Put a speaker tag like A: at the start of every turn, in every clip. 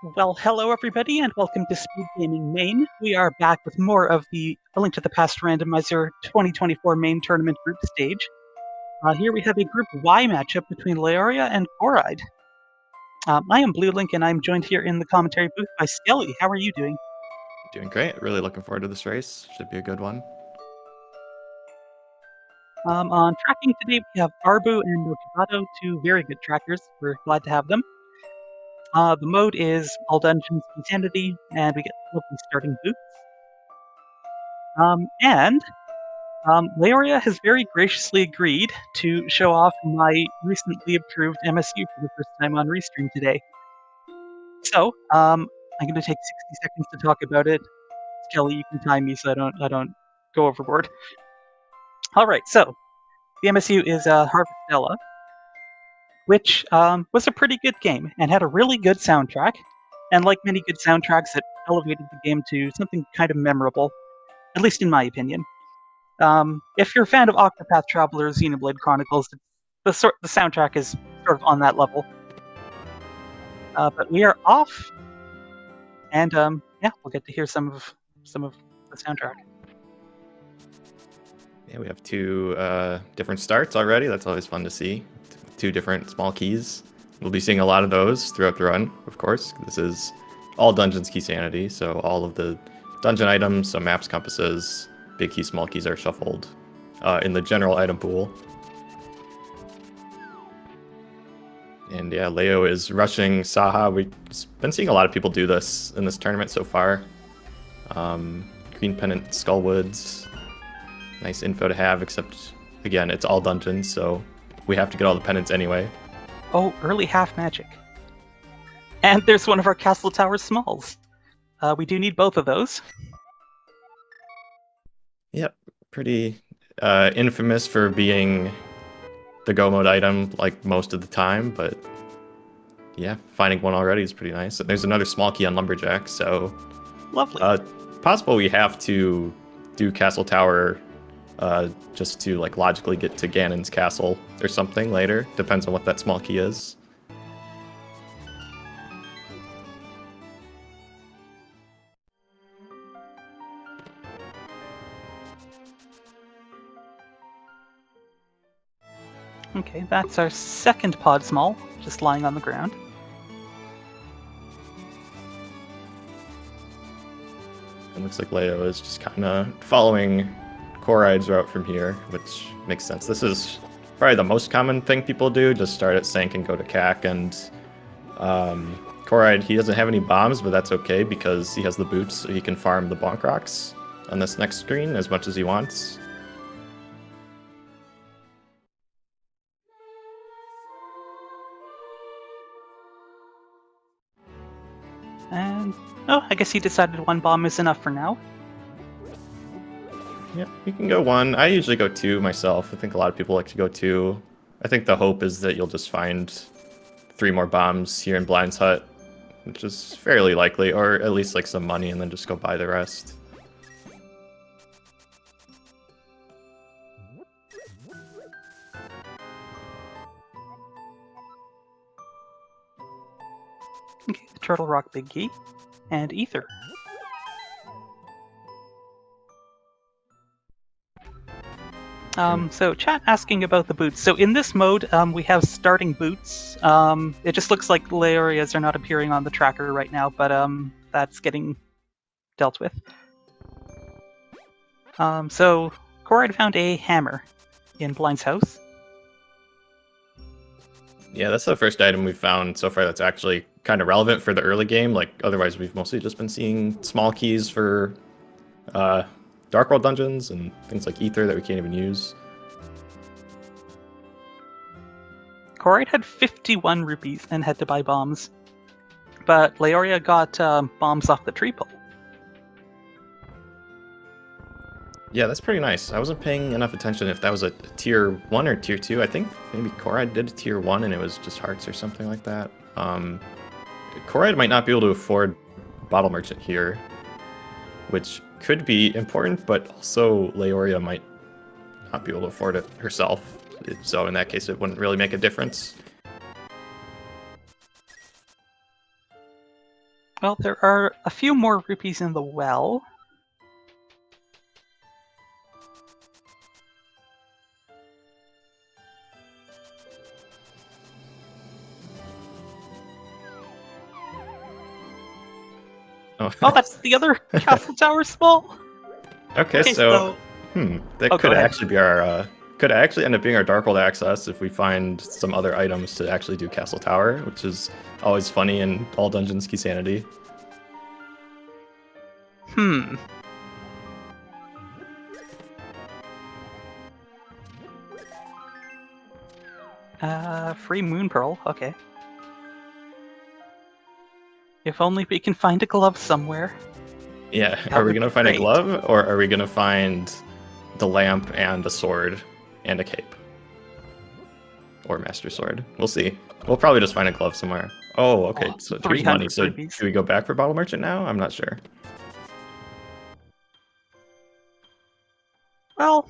A: Well, hello everybody, and welcome to SpeedGaming Main. We are back with more of the A Link to the Past Randomizer 2024 Main Tournament Group Stage. Here we have a Group Y matchup between Laoria and Corride. I am Blue Link, and I'm joined here in the commentary booth by Skelly. How are you doing?
B: Doing great. Really looking forward to this race. Should be a good one.
A: On tracking today, we have Arbu and Nokibato, two very good trackers. We're glad to have them. The mode is All Dungeons Insanity, and we get lovely starting boots. Laoria has very graciously agreed to show off my recently approved MSU for the first time on Restream today. So, I'm going to take 60 seconds to talk about it. Kelly, you can time me so I don't go overboard. All right, so the MSU is Harvestella, which was a pretty good game and had a really good soundtrack. And like many good soundtracks, it elevated the game to something kind of memorable, at least in my opinion. If you're a fan of Octopath Traveler or Xenoblade Chronicles, the soundtrack is sort of on that level. But we are off, and yeah, we'll get to hear some of the soundtrack.
B: Yeah, we have two different starts already. That's always fun to see. Two different small keys. We'll be seeing a lot of those throughout the run, of course. This is all Dungeons Key Sanity, so all of the dungeon items, so maps, compasses, big key, small keys are shuffled in the general item pool. And yeah, Leo is rushing Saha. We've been seeing a lot of people do this in this tournament so far. Green Pennant Skullwoods. Nice info to have, except, again, it's all dungeons, so we have to get all the pennants anyway.
A: Oh, early half magic. And there's one of our Castle Tower smalls. We do need both of those.
B: Yep, pretty infamous for being the go mode item like most of the time, but yeah, finding one already is pretty nice. There's another small key on Lumberjack, so
A: Lovely.
B: Possible we have to do Castle Tower just to like logically get to Ganon's castle or something later. Depends on what that small key is.
A: Okay, that's our second pod small, just lying on the ground.
B: It looks like Leo is just kind of following Corride's route from here, which makes sense. This is probably the most common thing people do, just start at Sank and go to CAC. And Corride, he doesn't have any bombs, but that's okay because he has the boots, so he can farm the Bonk Rocks on this next screen as much as he wants.
A: And, oh, I guess he decided one bomb is enough for now.
B: Yeah, you can go one. I usually go two myself. I think a lot of people like to go two. I think the hope is that you'll just find 3 more bombs here in Blind's Hut, which is fairly likely, or at least like some money, and then just go buy the rest.
A: Okay, the Turtle Rock Big Key, and Ether. So chat asking about the boots. So in this mode, we have starting boots. It just looks like Laorias are not appearing on the tracker right now, but that's getting dealt with. So Corride found a hammer in Blind's house.
B: Yeah, that's the first item we've found so far that's actually kind of relevant for the early game. Like, otherwise we've mostly just been seeing small keys for Dark World dungeons and things like Ether that we can't even use.
A: Corride had 51 rupees and had to buy bombs, but Laoria got bombs off the tree pole.
B: Yeah, that's pretty nice. I wasn't paying enough attention if that was a tier 1 or tier 2. I think maybe Corride did a tier 1 and it was just hearts or something like that. Corride might not be able to afford Bottle Merchant here, which could be important, but also Laoria might not be able to afford it herself. So in that case, it wouldn't really make a difference.
A: Well, there are a few more rupees in the well. Oh, that's the other castle tower small.
B: Okay,
A: Okay,
B: so that
A: Oh, go
B: could
A: ahead.
B: actually be our could actually end up being our Darkhold access if we find some other items to actually do Castle Tower, which is always funny in all dungeons key sanity.
A: Free moon pearl. Okay. If only we can find a glove somewhere.
B: Yeah,
A: That
B: are we
A: would
B: gonna
A: be
B: find a
A: great.
B: glove, or are we gonna find the lamp and a sword and a cape? Or Master Sword? We'll see. We'll probably just find a glove somewhere. Oh, okay,
A: Oh,
B: so here's money.
A: 300
B: So do
A: rupees.
B: we go back for Bottle Merchant now? I'm not sure.
A: Well,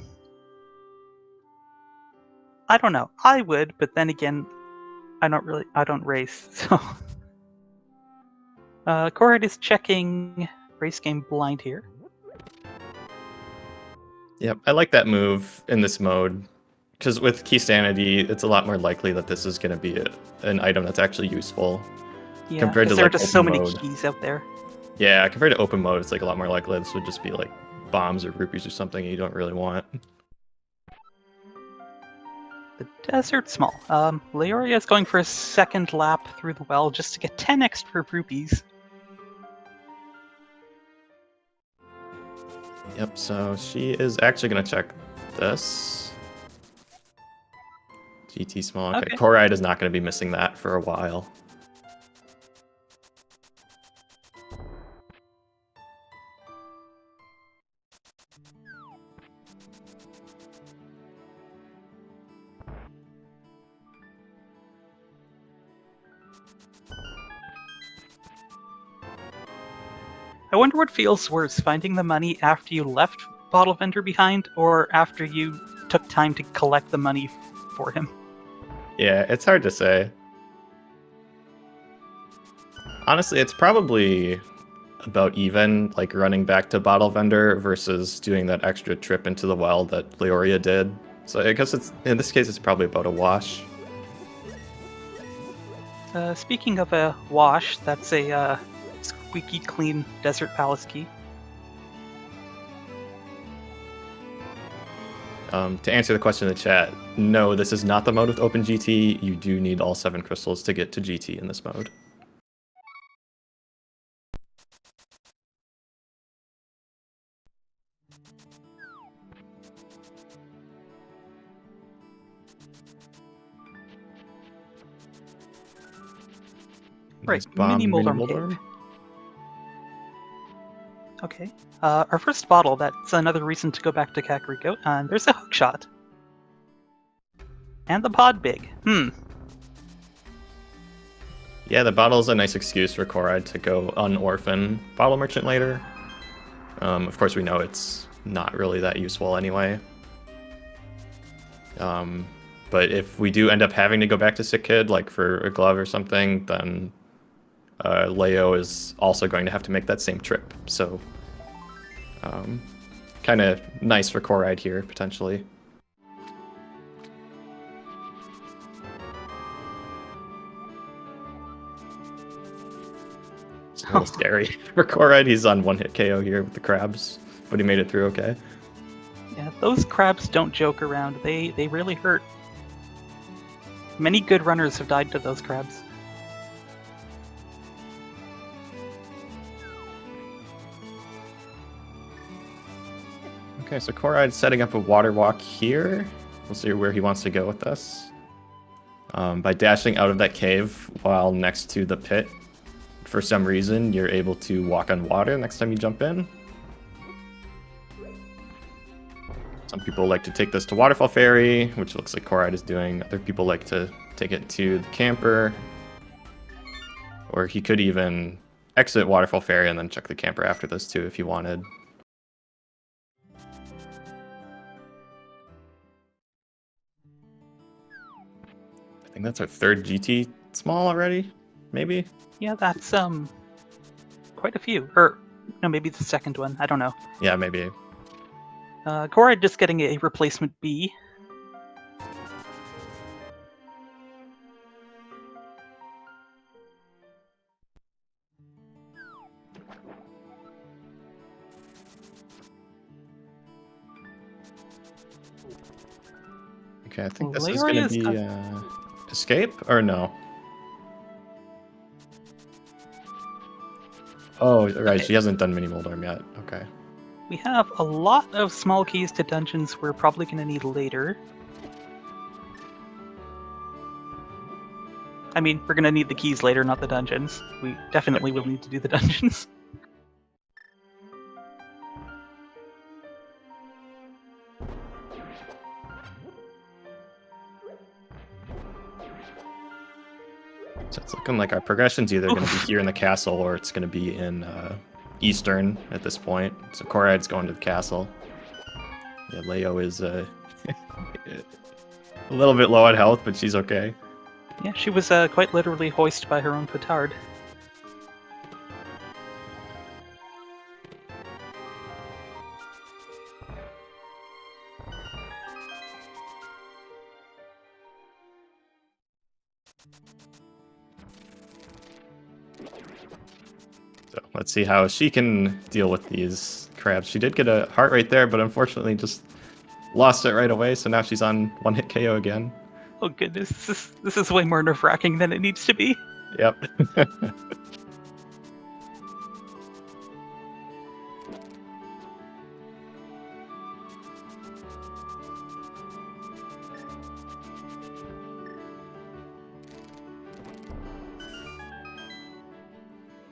A: I don't know. I would, but then again, I don't race, so... Corride is checking race game blind here.
B: Yep, I like that move in this mode. Because with Key Sanity, it's a lot more likely that this is going to be an item that's actually useful.
A: Yeah,
B: Compared to
A: because there are
B: like
A: just so
B: open
A: many
B: mode.
A: keys out there.
B: Yeah, compared to open mode, it's like a lot more likely this would just be like bombs or rupees or something you don't really want.
A: The desert's small. Laoria is going for a second lap through the well just to get 10 extra rupees.
B: Yep, so she is actually going to check this. GT small. Okay,
A: Okay.
B: Corride is not going to be missing that for a while.
A: I wonder what feels worse, finding the money after you left Bottle Vendor behind, or after you took time to collect the money for him.
B: Yeah, it's hard to say. Honestly, it's probably about even, like running back to Bottle Vendor versus doing that extra trip into the well that Laoria did. So I guess it's in this case it's probably about a wash.
A: Speaking of a wash, that's a squeaky clean Desert Palace key.
B: To answer the question in the chat, no, this is not the mode with Open GT. You do need all 7 crystals to get to GT in this mode.
A: Right,
B: Nice
A: mini
B: bomb, mini
A: Moldorm Cave.
B: Moldorm.
A: Okay. Our first bottle, that's another reason to go back to Kakariko, and there's a hookshot. And the pod big.
B: Yeah, the bottle is a nice excuse for Corride to go unorphan Bottle Merchant later. Of course, we know it's not really that useful anyway. But if we do end up having to go back to Sick Kid, like for a glove or something, then Leo is also going to have to make that same trip. So, kind of nice for Corride here, potentially. It's a little scary for Corride. He's on one-hit KO here with the crabs, but he made it through okay.
A: Yeah, those crabs don't joke around. They really hurt. Many good runners have died to those crabs.
B: Okay, so Corride's setting up a water walk here. We'll see where he wants to go with this. By dashing out of that cave while next to the pit, for some reason, you're able to walk on water next time you jump in. Some people like to take this to Waterfall Ferry, which looks like Corride is doing. Other people like to take it to the camper. Or he could even exit Waterfall Ferry and then check the camper after this too if you wanted. I think that's our third GT small already, maybe?
A: Yeah, that's quite a few. Or, no, maybe the second one. I don't know.
B: Yeah, maybe.
A: Corride just getting a replacement B.
B: Okay, I think this is gonna
A: Laoria's
B: be escape or no? Oh, right.
A: Okay.
B: She hasn't done mini Moldorm yet. Okay.
A: We have a lot of small keys to dungeons we're probably going to need later. I mean, we're going to need the keys later, not the dungeons. We definitely will need to do the dungeons.
B: So it's looking like our progression's either going to be here in the castle or it's going to be in Eastern at this point. So Corride's going to the castle. Yeah, Leo is a little bit low on health, but she's okay.
A: Yeah, she was quite literally hoisted by her own petard.
B: So let's see how she can deal with these crabs. She did get a heart right there, but unfortunately just lost it right away. So now she's on one-hit KO again.
A: Oh goodness, this is way more nerve-wracking than it needs to be.
B: Yep.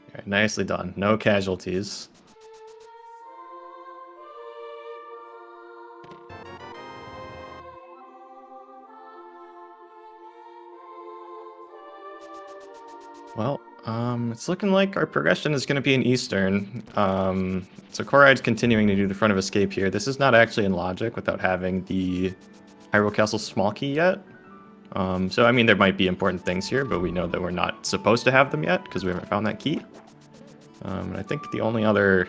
B: Okay, nicely done. No casualties. Well, it's looking like our progression is going to be in Eastern. So Corride's continuing to do the front of escape here. This is not actually in logic without having the Hyrule Castle small key yet. So, I mean, there might be important things here, but we know that we're not supposed to have them yet because we haven't found that key. And I think the only other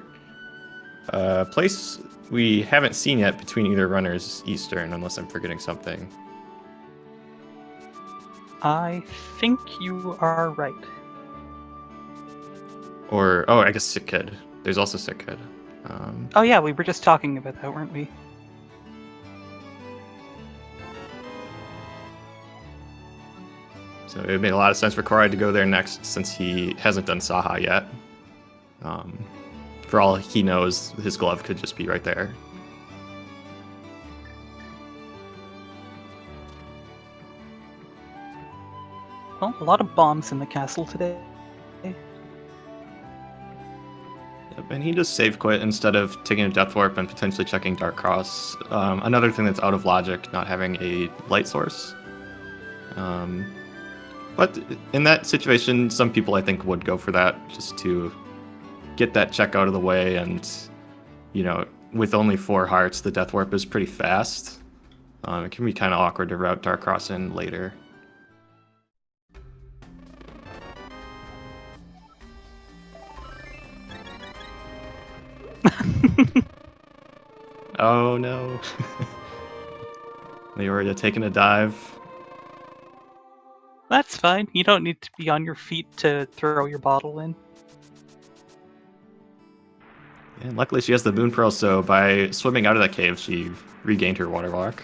B: place we haven't seen yet between either runners is Eastern, unless I'm forgetting something.
A: I think you are right.
B: Or, oh, I guess Sick Kid. There's also Sick Kid.
A: Oh yeah, we were just talking about that, weren't we?
B: So it made a lot of sense for Corride to go there next since he hasn't done Saha yet. For all he knows, his glove could just be right there.
A: Well, a lot of bombs in the castle today.
B: Yep, and he just save quit instead of taking a Death Warp and potentially checking Dark Cross. Another thing that's out of logic, not having a light source. But in that situation, some people I think would go for that just to get that check out of the way. And, you know, with only 4 hearts, the Death Warp is pretty fast. It can be kind of awkward to route Dark Cross in later. Oh no. Laoria taking a dive.
A: That's fine. You don't need to be on your feet to throw your bottle in.
B: And luckily she has the Moon Pearl, so by swimming out of that cave, she regained her Water Walk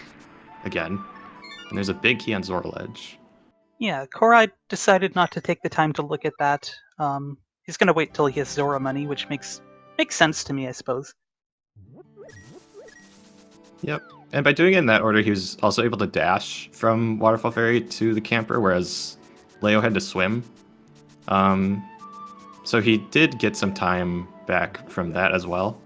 B: again. And there's a big key on Zoral Edge.
A: Yeah, Corride decided not to take the time to look at that. He's gonna wait till he has Zora money, which makes sense to me, I suppose.
B: Yep. And by doing it in that order, he was also able to dash from Waterfall Ferry to the camper, whereas Leo had to swim. So he did get some time back from that as well.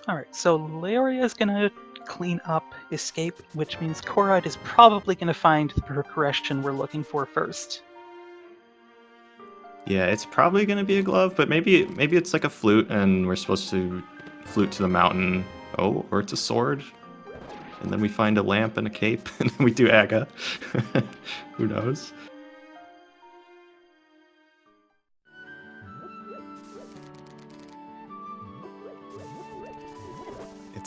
A: Alright, so Laoria is gonna clean up escape, which means Corride is probably gonna find the progression we're looking for first.
B: Yeah, it's probably going to be a glove, but maybe it's like a flute and we're supposed to flute to the mountain. Oh, or it's a sword. And then we find a lamp and a cape and then we do Aga. Who knows?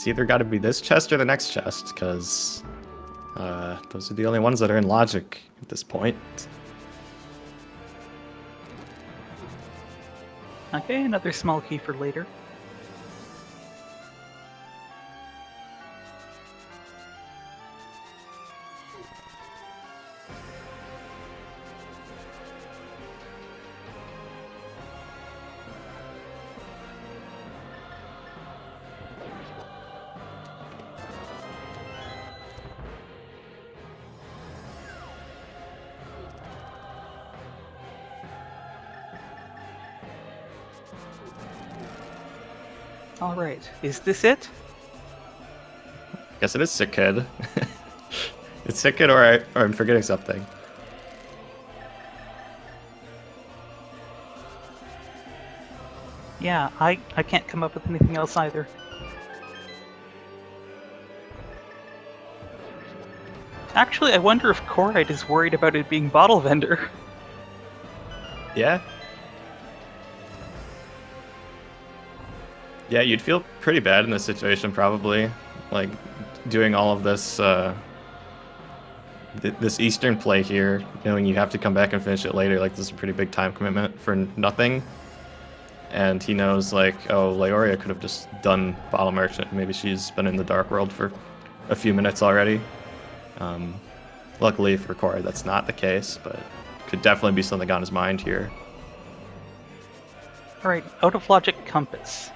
B: It's either got to be this chest or the next chest, because those are the only ones that are in logic at this point.
A: Okay, another small key for later. Alright, is this it?
B: Guess it is Sick Kid. It's Sick Kid, or I'm forgetting something.
A: Yeah, I can't come up with anything else either. Actually, I wonder if Corride is worried about it being Bottle Vendor.
B: Yeah? Yeah, you'd feel pretty bad in this situation, probably. Like, doing all of this, this Eastern play here, knowing you have to come back and finish it later, like, this is a pretty big time commitment for nothing. And he knows, like, oh, Laoria could have just done Bottle Merchant. Maybe she's been in the Dark World for a few minutes already. Luckily for Corride, that's not the case, but could definitely be something on his mind here.
A: Alright, out of logic compass.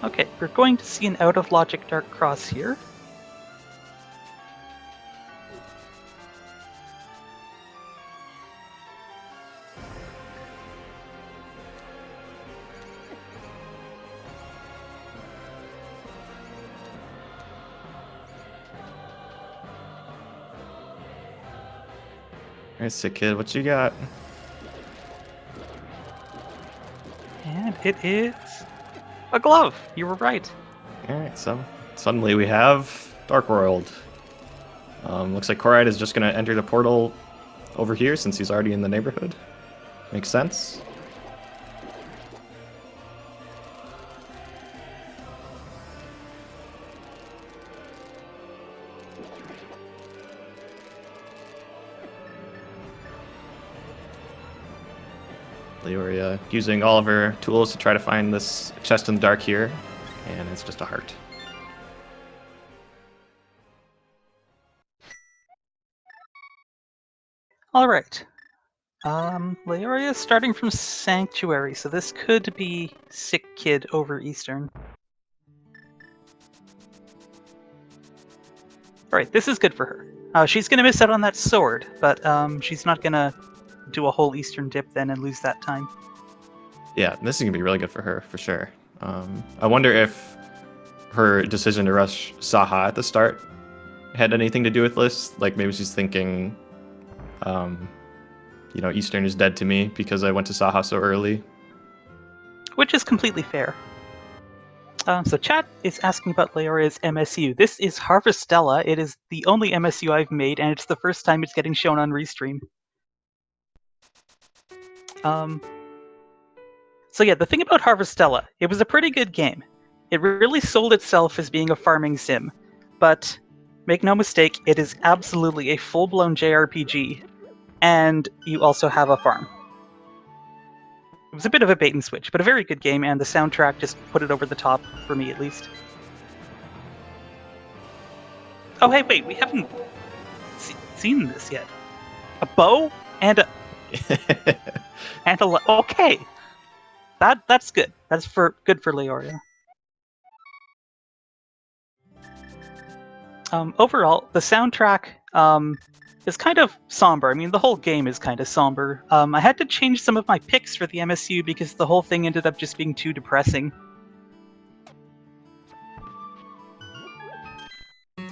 A: Okay, we're going to see an out of logic dark cross here.
B: Alright, Sick Kid, what you got?
A: And it is a glove. You were right.
B: Alright, so suddenly we have Dark World. Looks like Corride is just going to enter the portal over here since he's already in the neighborhood. Makes sense. Laoria using all of her tools to try to find this chest in the dark here, and it's just a heart.
A: Alright. Laoria is starting from Sanctuary, so this could be Sick Kid over Eastern. Alright, this is good for her. She's gonna miss out on that sword, but she's not gonna do a whole Eastern dip then and lose that time.
B: Yeah, this is gonna be really good for her, for sure. I wonder if her decision to rush Saha at the start had anything to do with this. Like, maybe she's thinking, you know, Eastern is dead to me because I went to Saha so early.
A: Which is completely fair. So chat is asking about Laoria's MSU. This is Harvestella. It is the only MSU I've made, and it's the first time it's getting shown on Restream. So yeah, the thing about Harvestella, it was a pretty good game. It really sold itself as being a farming sim, but make no mistake, it is absolutely a full-blown JRPG, and you also have a farm. It was a bit of a bait and switch, but a very good game, and the soundtrack just put it over the top, for me at least. Oh hey, wait, we haven't seen this yet. A bow and a... and a... Okay! That's good. That's good for Laoria. Overall, the soundtrack is kind of somber. I mean, the whole game is kind of somber. I had to change some of my picks for the MSU because the whole thing ended up just being too depressing.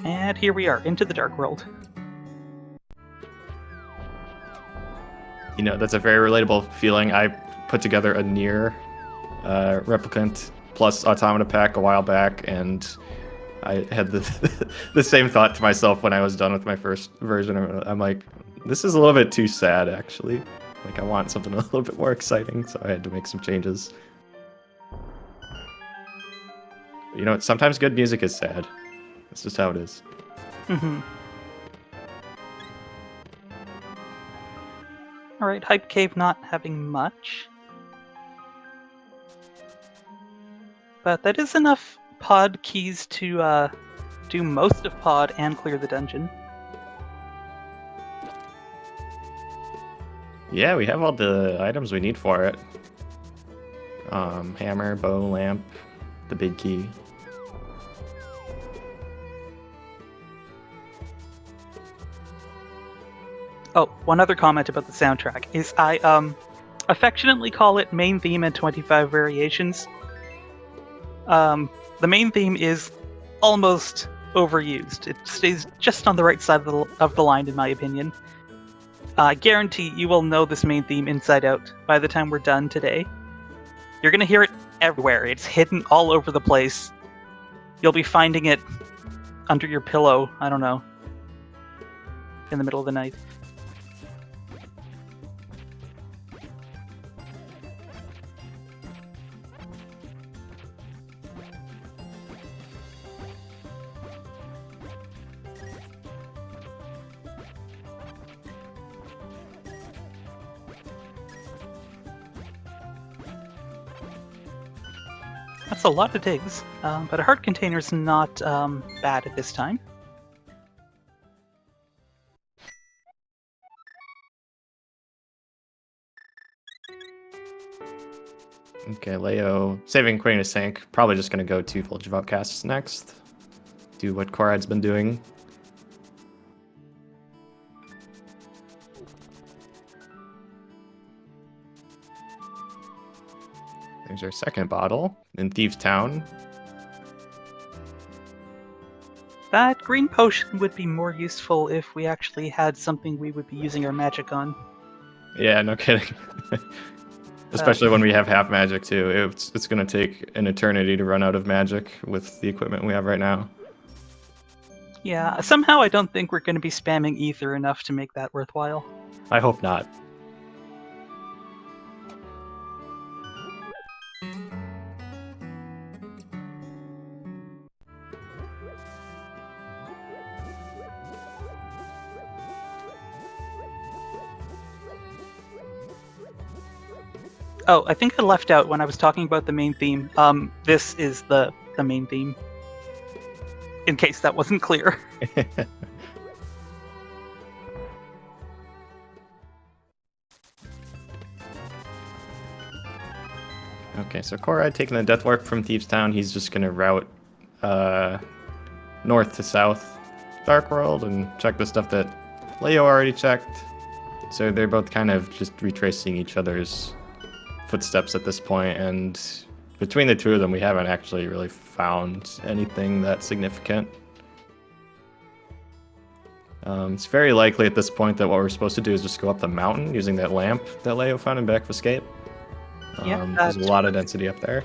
A: And here we are, into the Dark World.
B: You know, that's a very relatable feeling. I put together a Nier replicant plus Automata pack a while back, and I had the same thought to myself when I was done with my first version. I'm like, this is a little bit too sad, actually. Like, I want something a little bit more exciting, so I had to make some changes. You know, sometimes good music is sad. That's just how it is.
A: Mm-hmm. Alright, Hype Cave not having much. But that is enough pod keys to do most of pod and clear the dungeon.
B: Yeah, we have all the items we need for it. Hammer, bow, lamp, the big key.
A: Oh, one other comment about the soundtrack is I affectionately call it main theme and 25 variations. The main theme is almost overused. It stays just on the right side of the line, in my opinion. I guarantee you will know this main theme inside out by the time we're done today. You're going to hear it everywhere. It's hidden all over the place. You'll be finding it under your pillow, I don't know, in the middle of the night. That's a lot of digs, but a heart container's not bad at this time.
B: Okay, Leo, saving Queen to Sink. Probably just going to go to Voltage of Outcasts next. Do what Corride's been doing. There's our second bottle in Thieves Town.
A: That green potion would be more useful if we actually had something we would be using our magic on.
B: Yeah, no kidding. Especially when we have half magic too. It's going to take an eternity to run out of magic with the equipment we have right now.
A: Yeah, somehow I don't think we're going to be spamming ether enough to make that worthwhile.
B: I hope not.
A: Oh, I think I left out when I was talking about the main theme. This is the main theme. In case that wasn't clear.
B: Okay, so Corride taking the Death Warp from Thieves Town. He's just going to route north to south Dark World and check the stuff that Leo already checked. So they're both kind of just retracing each other's footsteps at this point, and between the two of them, we haven't actually really found anything that significant. It's very likely at this point that what we're supposed to do is just go up the mountain using that lamp that Leo found in Back of Escape. There's a lot of density up there.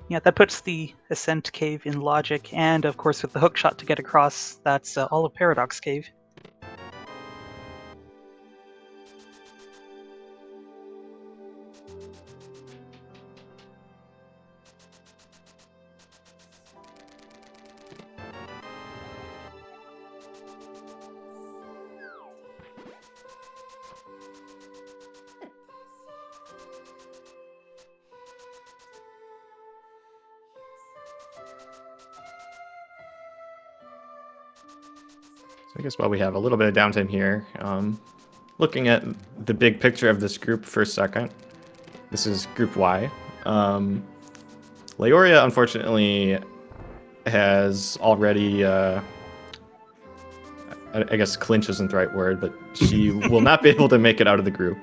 A: Yeah, that puts the Ascent Cave in logic, and of course with the hook shot to get across, that's all of Paradox Cave.
B: So I guess while we have a little bit of downtime here, looking at the big picture of this group for a second. This is Group Y. Laoria, unfortunately, has already, I guess clinch isn't the right word, but she will not be able to make it out of the group.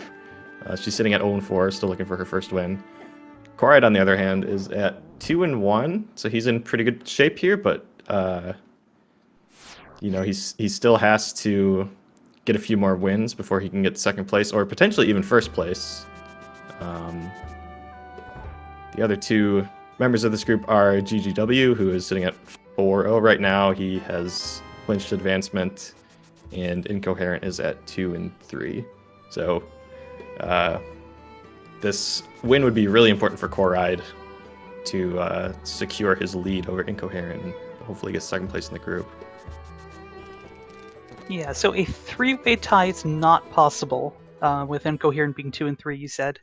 B: She's sitting at 0-4, still looking for her first win. Corride, on the other hand, is at 2-1, so he's in pretty good shape here, but you know, he still has to get a few more wins before he can get second place, or potentially even first place. The other two members of this group are GGW, who is sitting at 4. Oh, right now he has clinched advancement, and Incoherent is at 2 and 3. So this win would be really important for Corride to secure his lead over Incoherent and hopefully get second place in the group.
A: Yeah, so a three-way tie is not possible with Incoherent being 2 and 3, you said.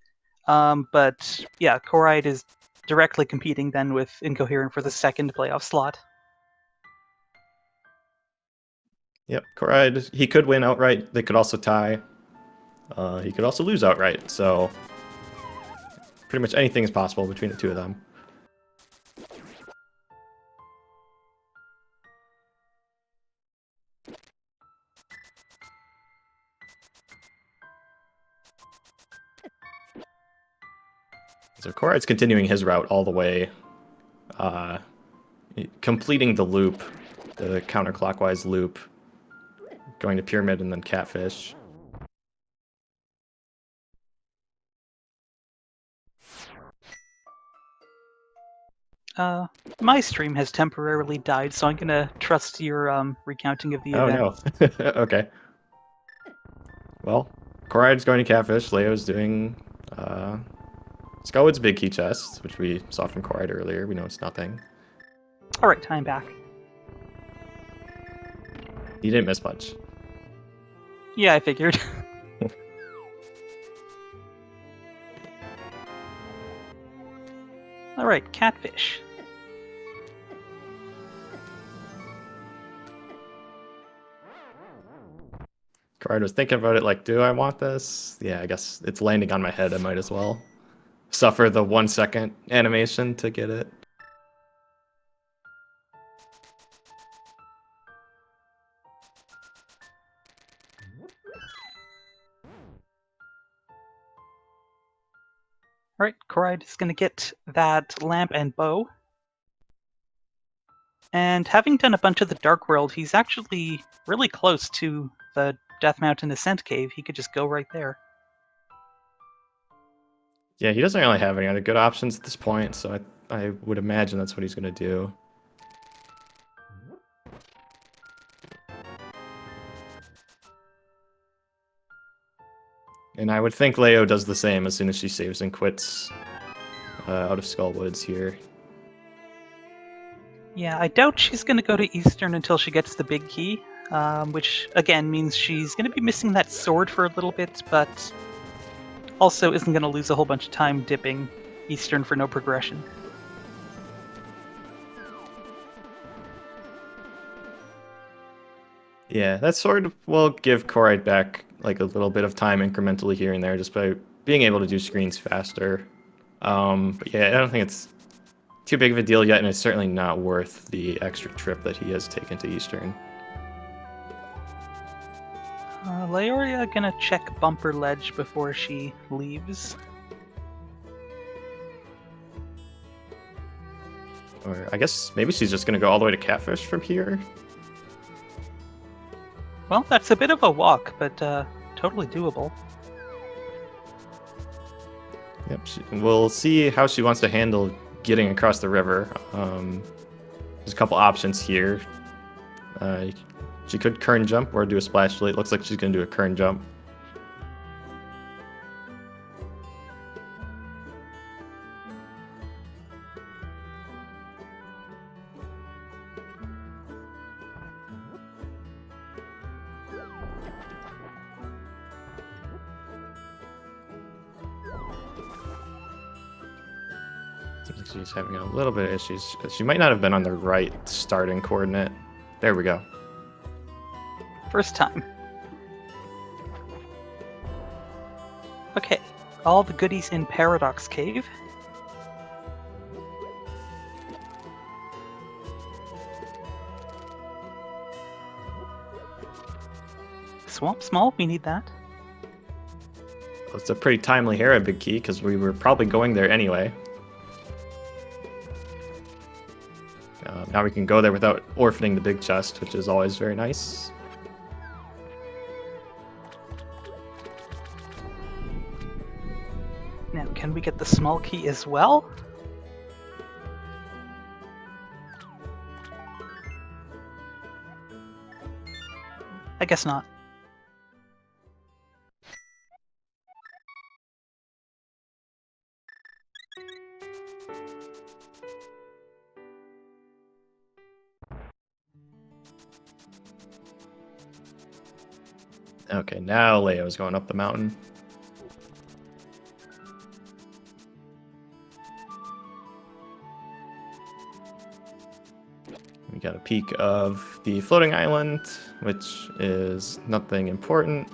A: But yeah, Corride is directly competing then with Incoherent for the second playoff slot.
B: Yep, Corride, he could win outright. They could also tie. He could also lose outright. So pretty much anything is possible between the two of them. So Corride's continuing his route all the way, completing the loop, the counterclockwise loop, going to Pyramid and then Catfish.
A: My stream has temporarily died, so I'm gonna trust your recounting of the event.
B: Oh no. Okay. Well, Corride's going to Catfish. Leo's doing Skullwood's big key chest, which we saw from Corride earlier. We know it's nothing.
A: Alright, I'm back.
B: He didn't miss much.
A: Yeah, I figured. Alright, Catfish.
B: Corride was thinking about it like, do I want this? Yeah, I guess it's landing on my head. I might as well suffer the 1 second animation to get it.
A: Alright, Corride is gonna get that lamp and bow. And having done a bunch of the Dark World, he's actually really close to the Death Mountain Ascent Cave. He could just go right there.
B: Yeah, he doesn't really have any other good options at this point, so I would imagine that's what he's going to do. And I would think Leo does the same as soon as she saves and quits out of Skullwoods here.
A: Yeah, I doubt she's going to go to Eastern until she gets the big key, which again means she's going to be missing that sword for a little bit, but also isn't going to lose a whole bunch of time dipping Eastern for no progression.
B: Yeah, that sword will give Corride back like a little bit of time incrementally here and there just by being able to do screens faster. But yeah, I don't think it's too big of a deal yet, and it's certainly not worth the extra trip that he has taken to Eastern.
A: Laoria gonna check Bumper Ledge before she leaves.
B: Or I guess maybe she's just gonna go all the way to Catfish from here.
A: Well, that's a bit of a walk, but totally doable.
B: Yep, we'll see how she wants to handle getting across the river. There's a couple options here. She could current jump or do a splash delay. It looks like she's going to do a current jump. Seems like she's having a little bit of issues. She might not have been on the right starting coordinate. There we go.
A: First time. Okay, all the goodies in Paradox Cave. Swamp Small, we need that.
B: It's a pretty timely Hera big key because we were probably going there anyway. Now we can go there without orphaning the big chest, which is always very nice.
A: Now, can we get the small key as well? I guess not.
B: Okay, now Leo's going up the mountain. We got a peek of the floating island, which is nothing important.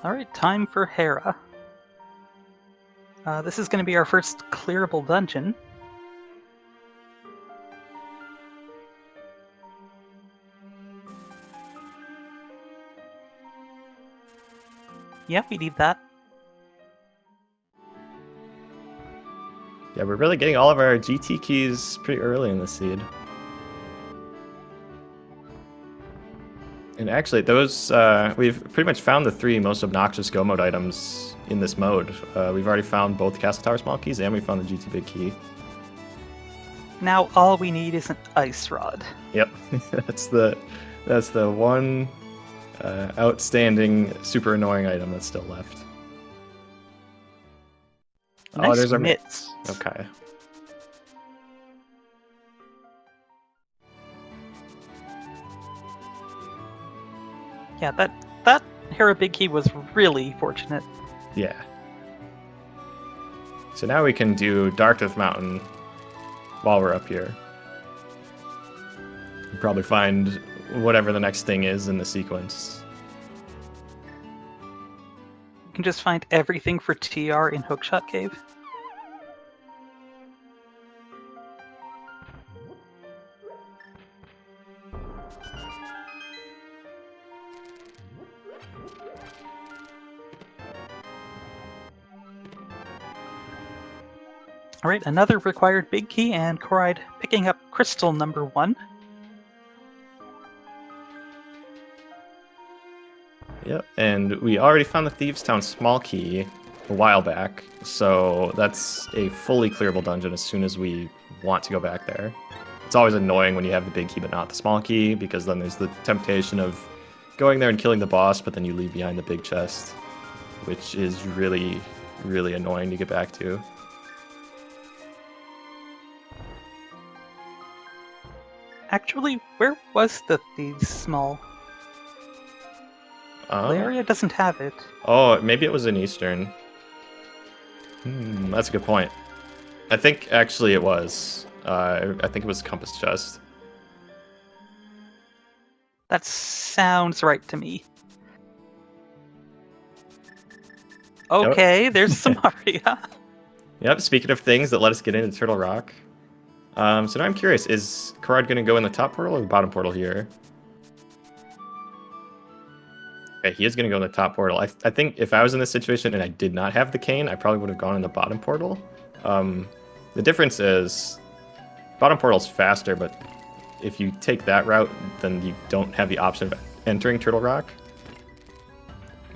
A: Alright, time for Hera. This is going to be our first clearable dungeon. Yeah, we need that.
B: Yeah, we're really getting all of our GT keys pretty early in the seed. And actually, those we've pretty much found the 3 most obnoxious Go mode items in this mode. We've already found both Castle Tower small keys, and we found the GT big key.
A: Now all we need is an ice rod.
B: Yep, that's the one outstanding, super annoying item that's still left.
A: Nice
B: Oh, there's our
A: mitts.
B: Okay.
A: Yeah, that Hera big key was really fortunate.
B: Yeah. So now we can do Darktooth Mountain while we're up here. We'll probably find whatever the next thing is in the sequence.
A: You can just find everything for TR in Hookshot Cave. Alright, another required big key, and Corride picking up crystal number 1.
B: Yep, and we already found the Thieves' Town small key a while back, so that's a fully clearable dungeon as soon as we want to go back there. It's always annoying when you have the big key but not the small key, because then there's the temptation of going there and killing the boss, but then you leave behind the big chest, which is really, really annoying to get back to.
A: Actually, where was the Thieves' Small? Laoria doesn't have it.
B: Oh, maybe it was in Eastern. That's a good point. I think actually it was. I think it was Compass Chest.
A: That sounds right to me. Okay, there's some Aria.
B: Yep, speaking of things that let us get into Turtle Rock. So now I'm curious, is Corride going to go in the top portal or the bottom portal here? Okay, he is going to go in the top portal. I think if I was in this situation and I did not have the cane, I probably would have gone in the bottom portal. The difference is, bottom portal's faster, but if you take that route, then you don't have the option of entering Turtle Rock.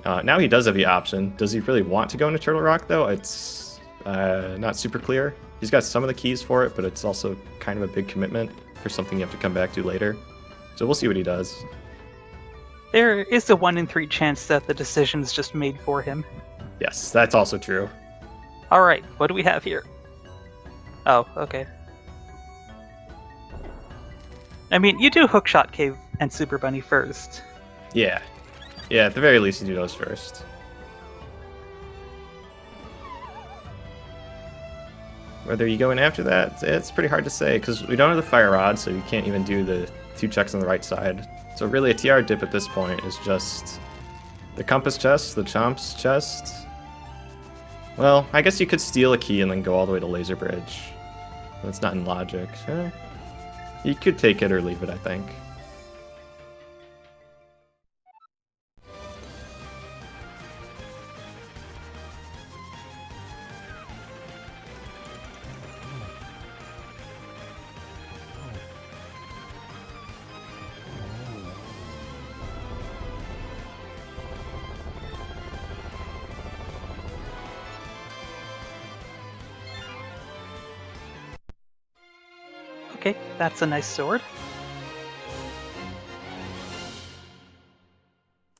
B: Now he does have the option. Does he really want to go into Turtle Rock, though? It's not super clear. He's got some of the keys for it, but it's also kind of a big commitment for something you have to come back to later. So we'll see what he does.
A: There is a 1 in 3 chance that the decision's just made for him.
B: Yes, that's also true.
A: Alright, what do we have here? Oh, okay. I mean, you do Hookshot Cave and Super Bunny first.
B: Yeah. Yeah, at the very least you do those first. Whether you go in after that, it's pretty hard to say, because we don't have the Fire Rod, so you can't even do the 2 checks on the right side. So really a TR dip at this point is just the Compass Chest, the Chomp's Chest. Well, I guess you could steal a key and then go all the way to Laser Bridge. That's not in logic. You could take it or leave it, I think.
A: Okay, that's a nice sword.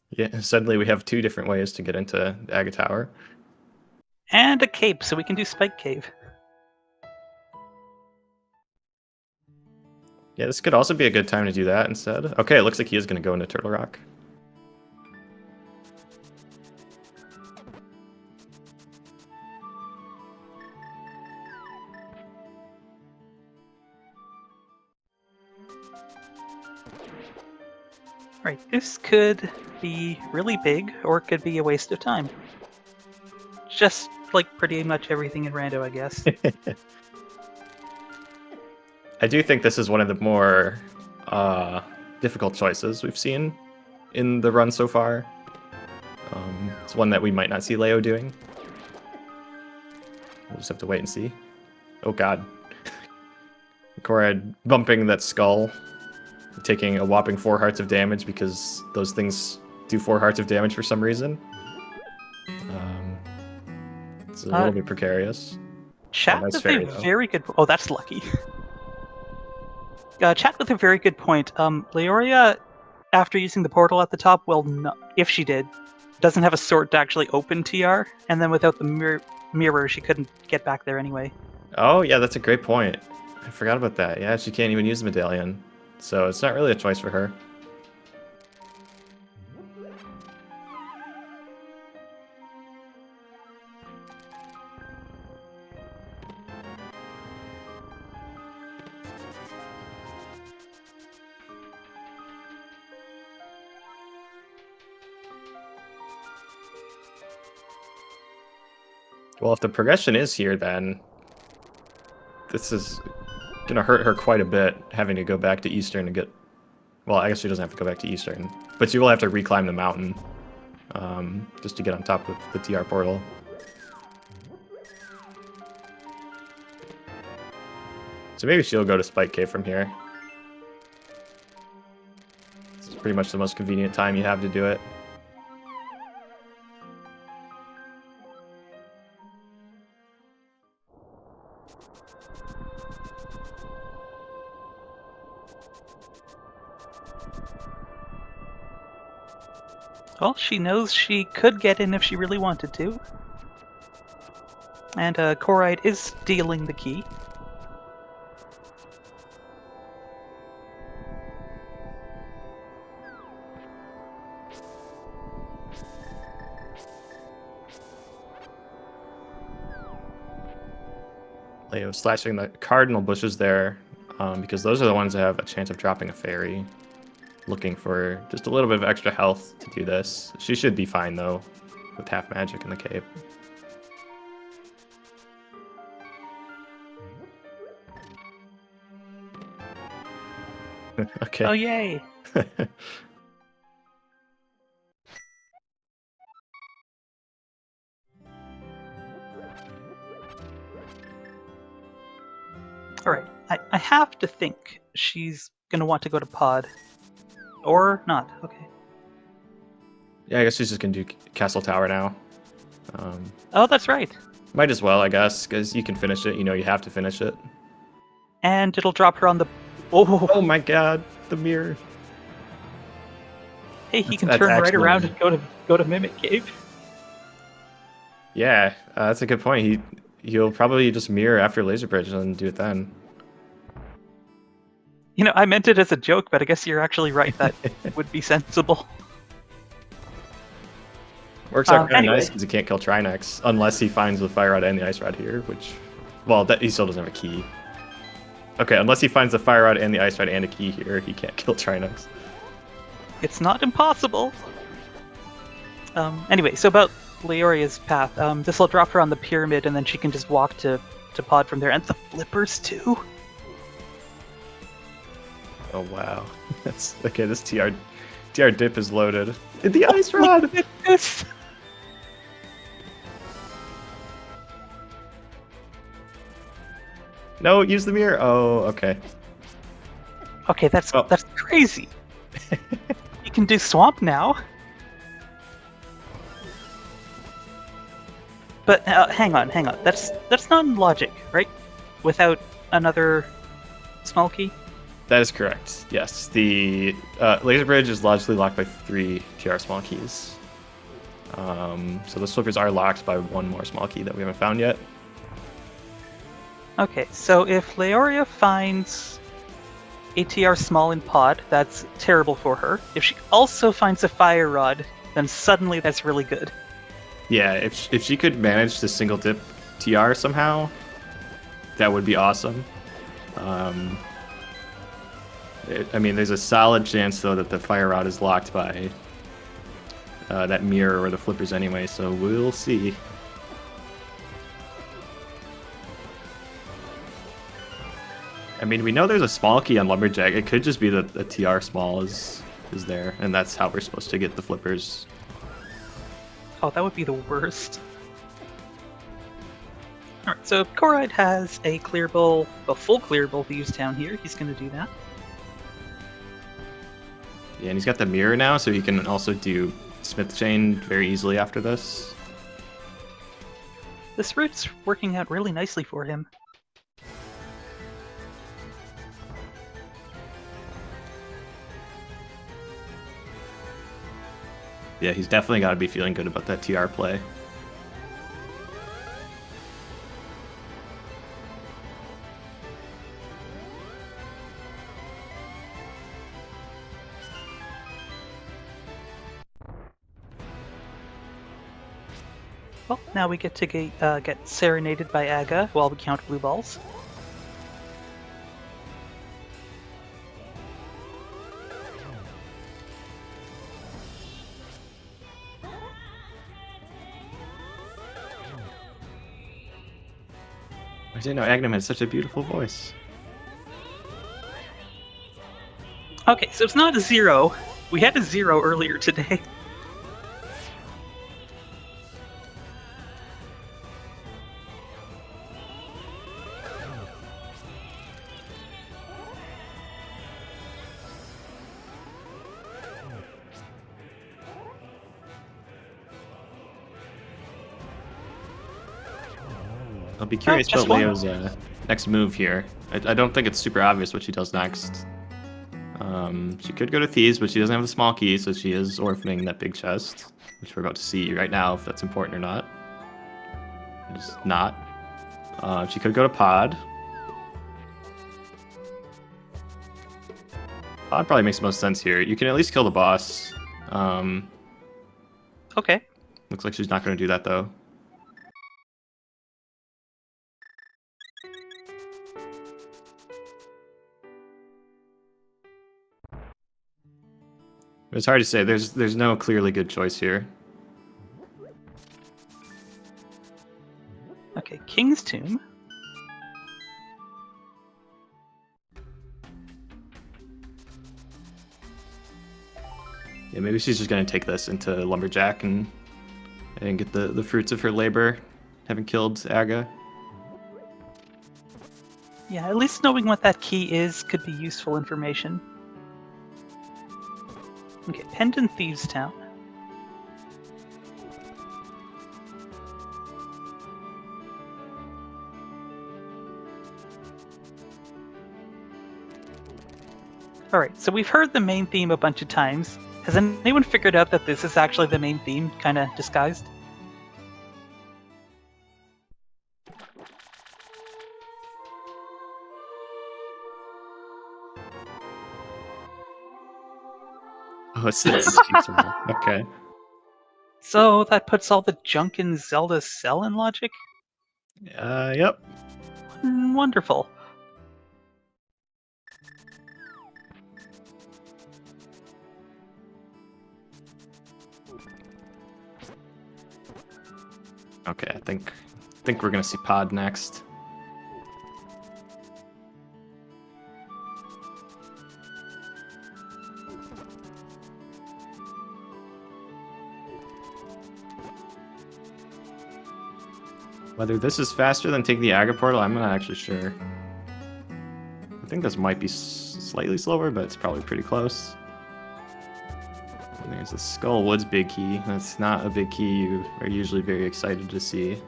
B: Yeah, suddenly we have 2 different ways to get into the Aga Tower.
A: And a cape, so we can do Spike Cave.
B: Yeah, this could also be a good time to do that instead. Okay, it looks like he is going to go into Turtle Rock.
A: Right, this could be really big, or it could be a waste of time. Just like pretty much everything in Rando, I guess.
B: I do think this is one of the more difficult choices we've seen in the run so far. It's one that we might not see Leo doing. We'll just have to wait and see. Oh god. Corride bumping that skull, taking a whopping 4 hearts of damage because those things do 4 hearts of damage for some reason. It's a little bit precarious.
A: Chat
B: nice
A: with
B: fairy,
A: a
B: though.
A: very good... Oh, that's lucky. Chat with a very good point. Laoria, after using the portal at the top, well, no, if she did, doesn't have a sword to actually open TR, and then without the mirror, she couldn't get back there anyway.
B: Oh, yeah, that's a great point. I forgot about that. Yeah, she can't even use the medallion. So it's not really a choice for her. Well, if the progression is here, then this is going to hurt her quite a bit, having to go back to Eastern to get... Well, I guess she doesn't have to go back to Eastern, but she will have to reclimb the mountain just to get on top of the TR portal. So maybe she'll go to Spike Cave from here. This is pretty much the most convenient time you have to do it.
A: Well, she knows she could get in if she really wanted to. And Corride is stealing the key.
B: Leo slashing the cardinal bushes there because those are the ones that have a chance of dropping a fairy. Looking for just a little bit of extra health to do this. She should be fine though, with half magic in the cape. Okay.
A: Oh, yay! Alright, I have to think she's gonna want to go to Pod. Or not, okay.
B: Yeah, I guess she's just gonna do Castle Tower now.
A: Oh, that's right.
B: Might as well, I guess, because you can finish it. You know you have to finish it.
A: And it'll drop her on the... Oh,
B: Oh my god, the mirror.
A: hey, he can
B: that's
A: turn right
B: actually-
A: around and go to Mimic Cave.
B: Yeah, that's a good point. He'll probably just mirror after Laser Bridge and do it then.
A: You know, I meant it as a joke, but I guess you're actually right. That would be sensible.
B: Works out kind of
A: Anyway.
B: nice because he can't kill Trinex unless he finds the Fire Rod and the Ice Rod here, which, well, he still doesn't have a key. Okay, unless he finds the Fire Rod and the Ice Rod and a key here, he can't kill Trinex.
A: It's not impossible. Anyway, so about Laoria's path. This will drop her on the pyramid, and then she can just walk to Pod from there, and the flippers too.
B: Oh wow, that's okay. This TR dip is loaded. The Ice Rod.
A: Goodness.
B: No, use the mirror. Oh, okay.
A: Okay, that's crazy. You can do swamp now. But hang on. That's not in logic, right? Without another small key?
B: That is correct. Yes, the laser bridge is logically locked by 3 TR small keys. So the flippers are locked by 1 more small key that we haven't found yet.
A: Okay, so if Laoria finds ATR small in pod, that's terrible for her. If she also finds a fire rod, then suddenly that's really good.
B: Yeah, if she could manage to single dip TR somehow, that would be awesome. I mean, there's a solid chance though that the fire rod is locked by that mirror or the flippers anyway, so we'll see. I mean, we know there's a small key on Lumberjack. It could just be that the TR small is there, and that's how we're supposed to get the flippers.
A: Oh, that would be the worst. Alright, so if Corride has a clearable, a full clearable to use down here, he's going to do that.
B: Yeah, and he's got the mirror now, so he can also do Smith Chain very easily after this.
A: This route's working out really nicely for him.
B: Yeah, he's definitely got to be feeling good about that TR play.
A: Well, now we get to get serenaded by Aga while we count blue balls.
B: I didn't know Agnum had such a beautiful voice.
A: Okay, so it's not a 0. We had a 0 earlier today.
B: I'll be curious
A: just
B: about
A: one.
B: Leo's next move here. I don't think it's super obvious what she does next. She could go to Thieves, but she doesn't have the small key, so she is orphaning that big chest, which we're about to see right now if that's important or not. It's not. She could go to Pod. Pod probably makes the most sense here. You can at least kill the boss.
A: Okay.
B: Looks like she's not going to do that, though. It's hard to say. There's no clearly good choice here.
A: Okay, King's Tomb.
B: Yeah, maybe she's just going to take this into Lumberjack and get the fruits of her labor, having killed Aga.
A: Yeah, at least knowing what that key is could be useful information. Okay, Pendant Thieves Town. Alright, so we've heard the main theme a bunch of times. Has anyone figured out that this is actually the main theme, kinda disguised?
B: Oh, it's this. Okay.
A: So that puts all the junk in Zelda's cell in logic?
B: Yep.
A: Wonderful.
B: Okay, I think we're gonna see Pod next. Whether this is faster than taking the Aga portal, I'm not actually sure. I think this might be slightly slower, but it's probably pretty close. And there's the Skull Woods big key. That's not a big key you are usually very excited to see.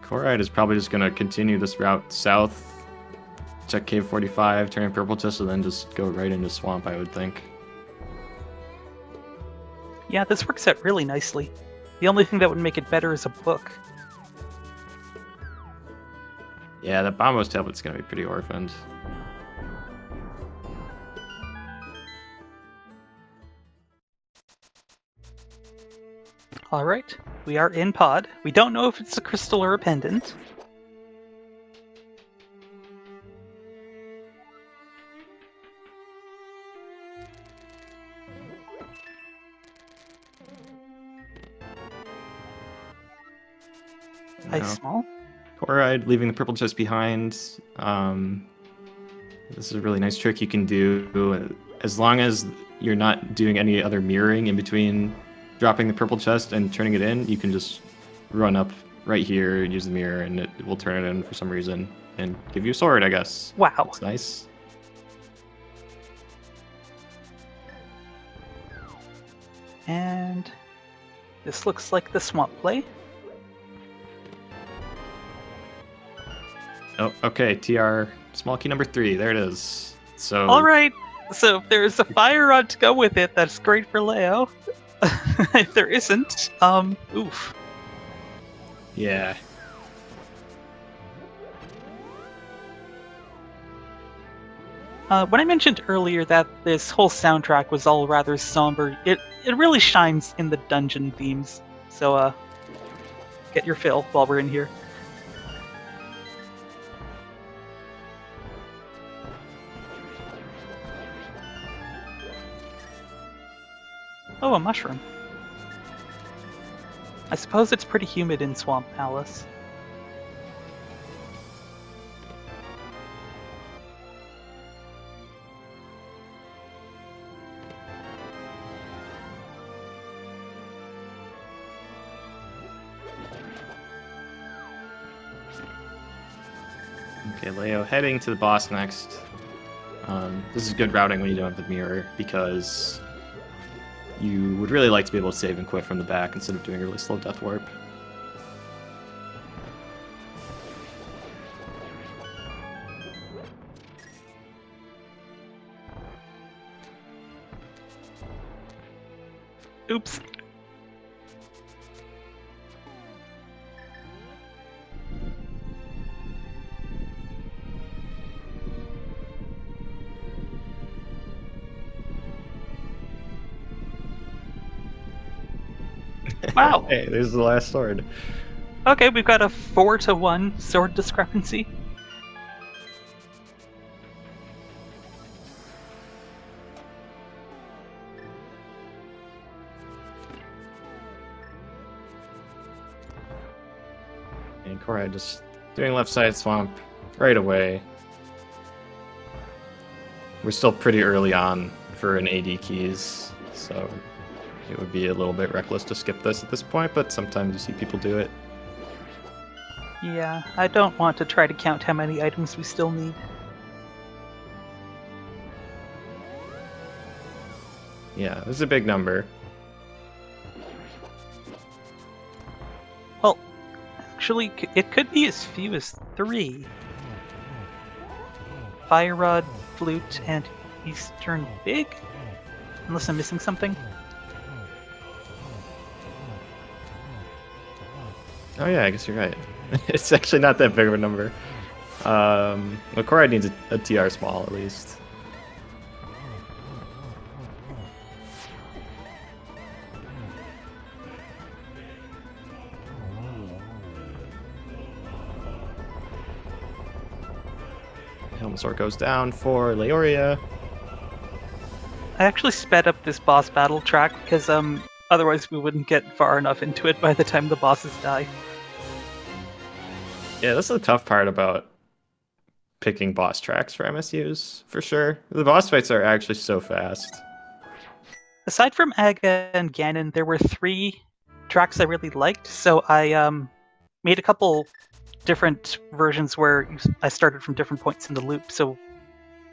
B: Corride is probably just gonna continue this route south, check Cave 45, turn purple chest, and then just go right into swamp, I would think.
A: Yeah, this works out really nicely. The only thing that would make it better is a book.
B: Yeah, that Bombos tablet's gonna be pretty orphaned.
A: Alright, we are in pod. We don't know if it's a crystal or a pendant. Ice small.
B: Corride leaving the purple chest behind. This is a really nice trick you can do. As long as you're not doing any other mirroring in between dropping the purple chest and turning it in, you can just run up right here and use the mirror, and it will turn it in for some reason and give you a sword, I guess.
A: Wow.
B: It's nice.
A: And this looks like the swamp play.
B: Oh, okay. TR small key number 3. There it is. So.
A: All right. So if there's a fire rod to go with it, that's great for Leo. If there isn't, oof.
B: Yeah.
A: When I mentioned earlier that this whole soundtrack was all rather somber, it really shines in the dungeon themes. So get your fill while we're in here. Oh, a mushroom. I suppose it's pretty humid in Swamp Palace.
B: Okay, Leo heading to the boss next. This is good routing when you don't have the mirror, because you would really like to be able to save and quit from the back instead of doing a really slow death warp.
A: Oops. Wow.
B: Hey, there's the last sword.
A: Okay, we've got a 4-to-1 sword discrepancy.
B: And Corride just doing left side swamp right away. We're still pretty early on for an AD keys, so it would be a little bit reckless to skip this at this point, but sometimes you see people do it.
A: Yeah, I don't want to try to count how many items we still need.
B: Yeah, this is a big number.
A: Well, actually, it could be as few as 3. Fire Rod, Flute, and Eastern Big? Unless I'm missing something.
B: Oh yeah, I guess you're right. It's actually not that big of a number. Well, Corride needs a TR small at least. Helmsword goes down for Laoria.
A: I actually sped up this boss battle track because otherwise we wouldn't get far enough into it by the time the bosses die.
B: Yeah, that's the tough part about picking boss tracks for MSUs, for sure. The boss fights are actually so fast.
A: Aside from Aga and Ganon, there were 3 tracks I really liked, so I made a couple different versions where I started from different points in the loop, so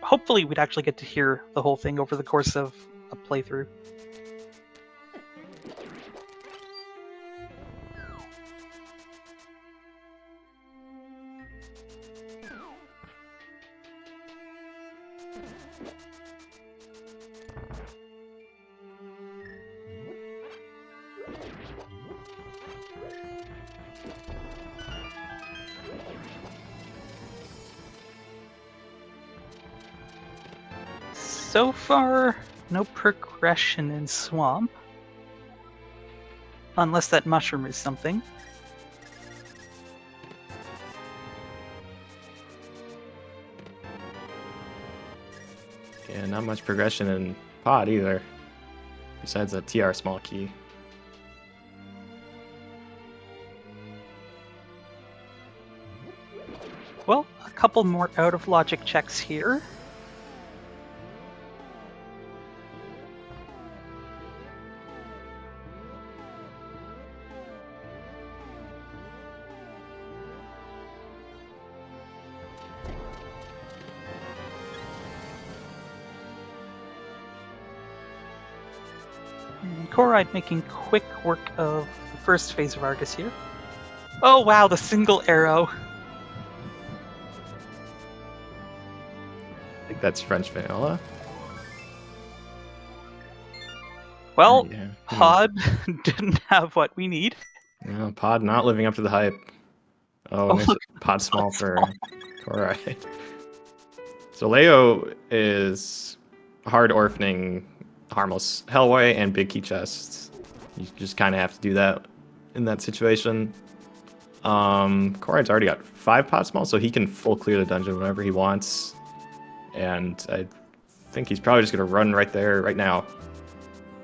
A: hopefully we'd actually get to hear the whole thing over the course of a playthrough. So far, no progression in Swamp. Unless that mushroom is something.
B: Yeah, not much progression in Pod either. Besides a TR small key.
A: Well, a couple more out of logic checks here. Corride making quick work of the first phase of Argus here. Oh wow, the single arrow.
B: I think that's French vanilla.
A: Well,
B: Yeah.
A: Pod didn't have what we need.
B: No, Pod not living up to the hype. Oh, and there's
A: look,
B: Pod small
A: Pod
B: for
A: small.
B: Corride. So Leo is hard orphaning harmless Hellway and big key chests. You just kind of have to do that in that situation. Corride's already got 5 Pod small, so he can full clear the dungeon whenever he wants. And I think he's probably just gonna run right there right now.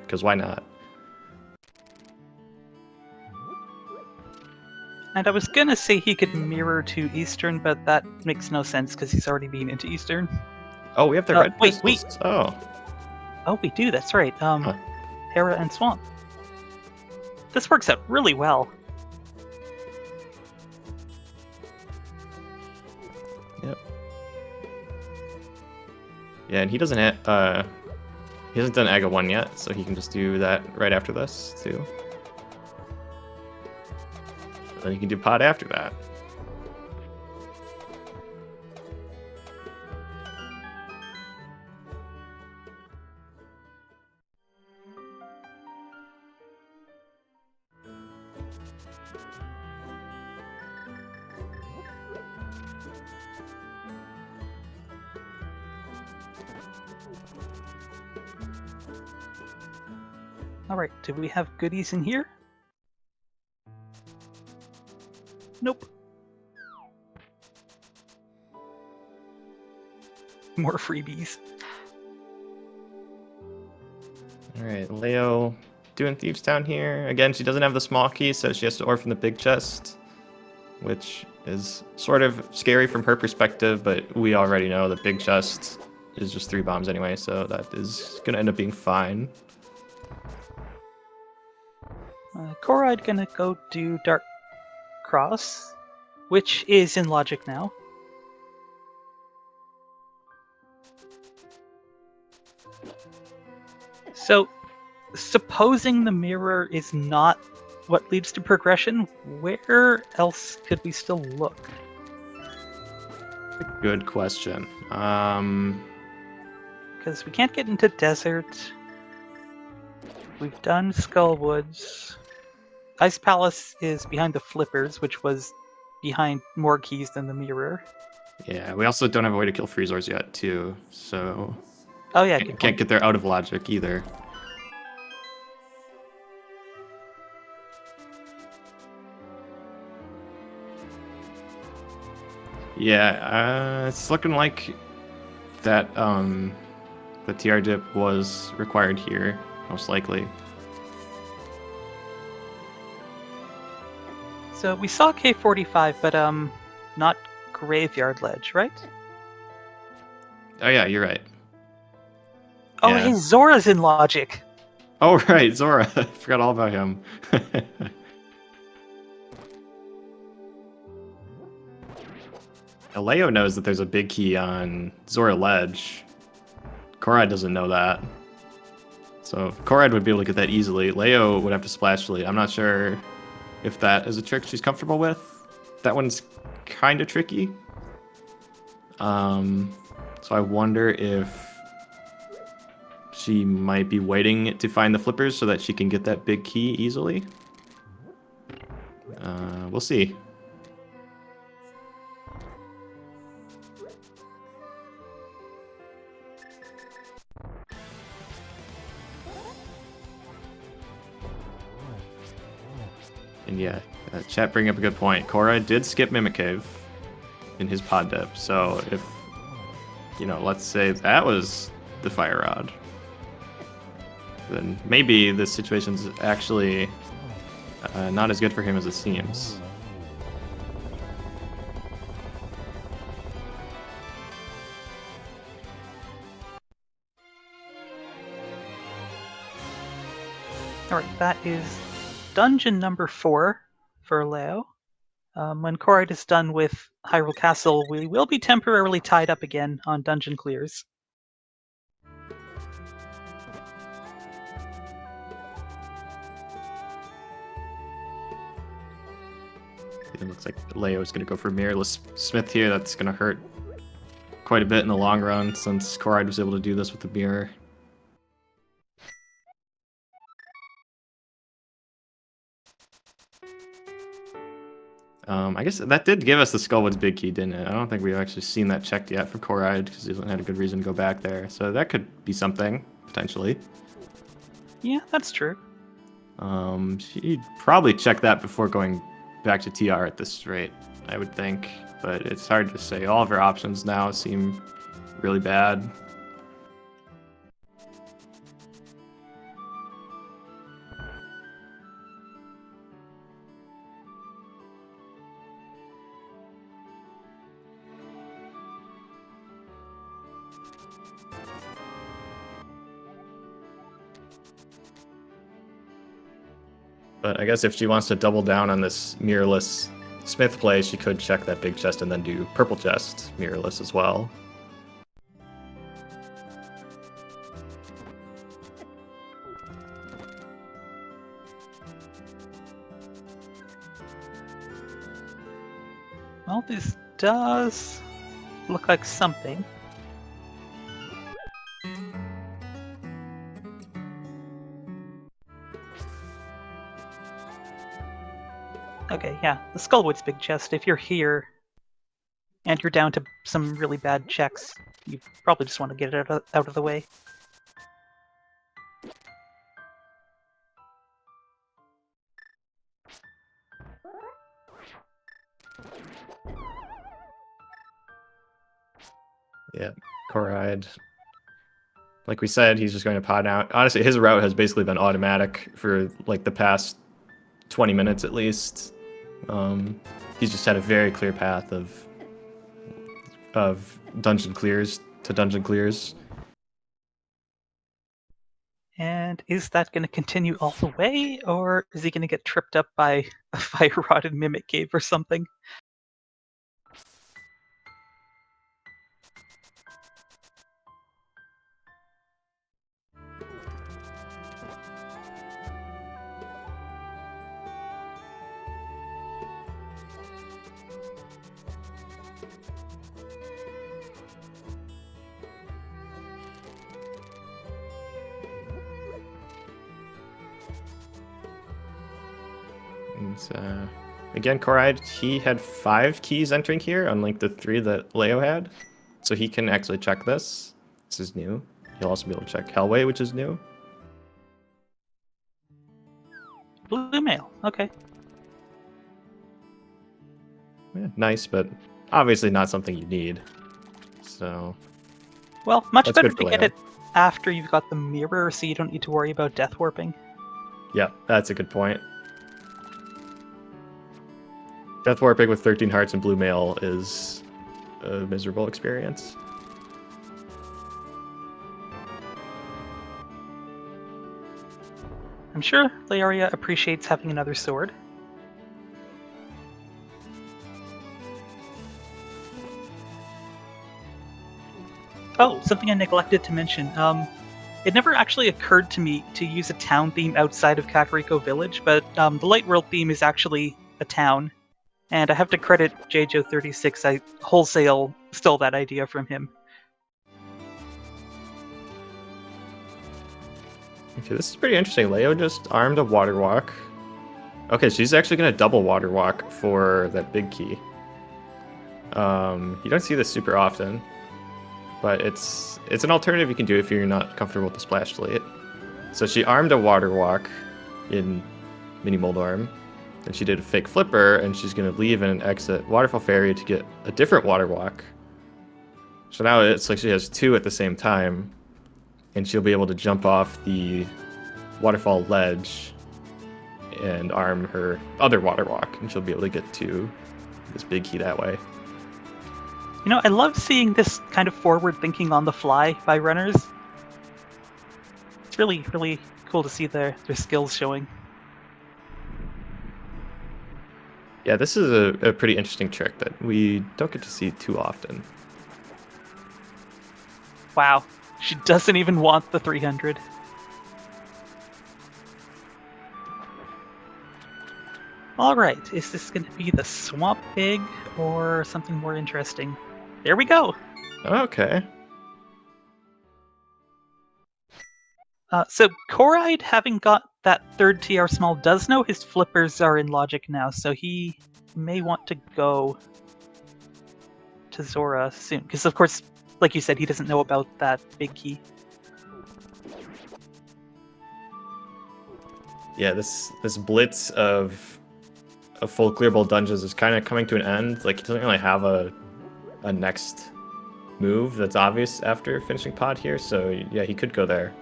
B: Because why not?
A: And I was gonna say he could mirror to Eastern, but that makes no sense because he's already been into Eastern.
B: Oh, we have the red
A: wait.
B: pistols. Oh.
A: Oh, we do, that's right. Hera and Swamp. This works out really well.
B: Yep. Yeah, and he doesn't have, he hasn't done Aga 1 yet, so he can just do that right after this, too. And then he can do Pod after that.
A: Alright, do we have goodies in here? Nope. More freebies.
B: Alright, Leo doing Thieves Town here. Again, she doesn't have the small key, so she has to orphan the big chest, which is sort of scary from her perspective, but we already know the big chest is just 3 bombs anyway, so that is going to end up being fine.
A: Corride gonna go do Dark Cross, which is in logic now. So, supposing the mirror is not what leads to progression, where else could we still look?
B: Good question.
A: Because we can't get into Desert. We've done Skullwoods. Ice Palace is behind the Flippers, which was behind more keys than the mirror.
B: Yeah, we also don't have a way to kill Freezors yet, too, so...
A: Oh yeah,
B: Can't get there out of logic, either. Yeah, it's looking like that, the TR dip was required here, most likely.
A: So we saw K45, but not Graveyard Ledge, right?
B: Oh yeah, you're right.
A: Oh,
B: Yeah.
A: hey, Zora's in logic.
B: Oh right, Zora. I forgot all about him. Leo knows that there's a big key on Zora Ledge. Corride doesn't know that. So Corride would be able to get that easily. Leo would have to splash delete. I'm not sure if that is a trick she's comfortable with. That one's kind of tricky. So I wonder if she might be waiting to find the flippers so that she can get that big key easily. We'll see. And yeah, chat bringing up a good point. Corride did skip Mimic Cave in his pod dip, so if, let's say that was the fire rod, then maybe this situation's actually not as good for him as it seems.
A: Alright, that is dungeon number 4 for Lao. When Corride is done with Hyrule Castle, we will be temporarily tied up again on dungeon clears.
B: It looks like Leo is going to go for Mirrorless Smith here. That's going to hurt quite a bit in the long run since Corride was able to do this with the mirror. I guess that did give us the Skullwoods Big Key, didn't it? I don't think we've actually seen that checked yet for Corride because he hasn't had a good reason to go back there. So that could be something, potentially.
A: Yeah, that's true.
B: She'd probably check that before going back to TR at this rate, I would think. But it's hard to say. All of her options now seem really bad. But I guess if she wants to double down on this mirrorless Smith play, she could check that big chest and then do purple chest mirrorless as well.
A: Well, this does look like something. Okay, yeah, the Skullwoods Big Chest. If you're here and you're down to some really bad checks, you probably just want to get it out of the way.
B: Yeah, Corride. Like we said, he's just going to pod out. Honestly, his route has basically been automatic for like the past 20 minutes at least. He's just had a very clear path of dungeon clears to dungeon clears.
A: And is that going to continue all the way, or is he going to get tripped up by a fire-rotted Mimic Cave or something?
B: And, again, Corride, he had 5 keys entering here, unlike the 3 that Leo had. So he can actually check this. This is new. He'll also be able to check Hellway, which is new.
A: Blue mail, okay.
B: Yeah, nice, but obviously not something you need. So,
A: Well, much
B: that's
A: better
B: good for
A: to get
B: Leo.
A: it after you've got the mirror, so you don't need to worry about death warping.
B: Yeah, that's a good point. Death warping with 13 hearts and blue mail is a miserable experience.
A: I'm sure Laoria appreciates having another sword. Oh, something I neglected to mention. It never actually occurred to me to use a town theme outside of Kakariko Village, but the Light World theme is actually a town. And I have to credit JJo36. I wholesale stole that idea from him.
B: Okay, this is pretty interesting. Leo just armed a water walk. Okay, she's actually gonna double water walk for that big key. You don't see this super often, but it's an alternative you can do if you're not comfortable with the splash delete. So she armed a water walk in Mini Moldorm, and she did a fake flipper, and she's gonna leave and exit Waterfall Ferry to get a different water walk. So now it's like she has two at the same time, and she'll be able to jump off the waterfall ledge and arm her other water walk, and she'll be able to get to this big key that way.
A: You know, I love seeing this kind of forward thinking on the fly by runners. It's really, really cool to see their skills showing.
B: Yeah, this is a pretty interesting trick that we don't get to see too often.
A: Wow, she doesn't even want the 300. Alright, is this going to be the Swamp Pig or something more interesting? There we go!
B: Okay.
A: So Corride, having got that third TR small, does know his flippers are in logic now, so he may want to go to Zora soon. Because, of course, like you said, he doesn't know about that big key.
B: Yeah, this blitz of full clearable dungeons is kind of coming to an end. Like, he doesn't really have a next move that's obvious after finishing pod here, so yeah, he could go there.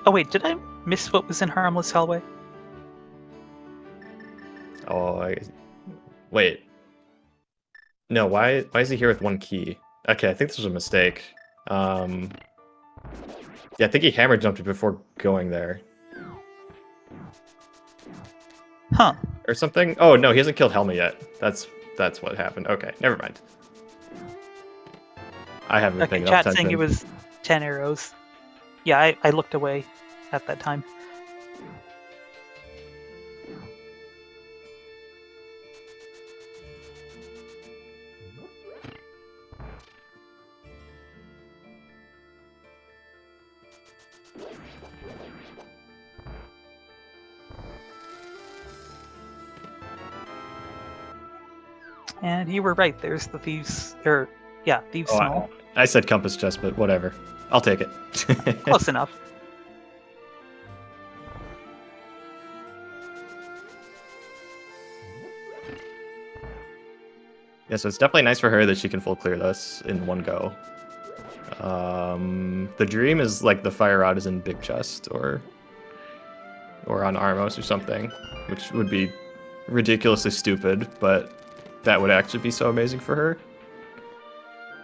A: Oh wait, did I miss what was in Harmless Hallway?
B: Wait. No, why is he here with one key? Okay, I think this was a mistake. Yeah, I think he hammer jumped it before going there.
A: Huh.
B: Or something? Oh no, he hasn't killed Helma yet. That's what happened. Okay, never mind. I haven't been
A: Okay,
B: paying
A: chat
B: attention.
A: saying it was 10 arrows. Yeah, I looked away at that time. And you were right, there's the Thieves, Thieves
B: Oh,
A: Small.
B: I said compass chest, but whatever. I'll take it.
A: Close enough.
B: Yeah, so it's definitely nice for her that she can full clear this in one go. The dream is like the fire rod is in big chest or on Armos or something, which would be ridiculously stupid, but that would actually be so amazing for her.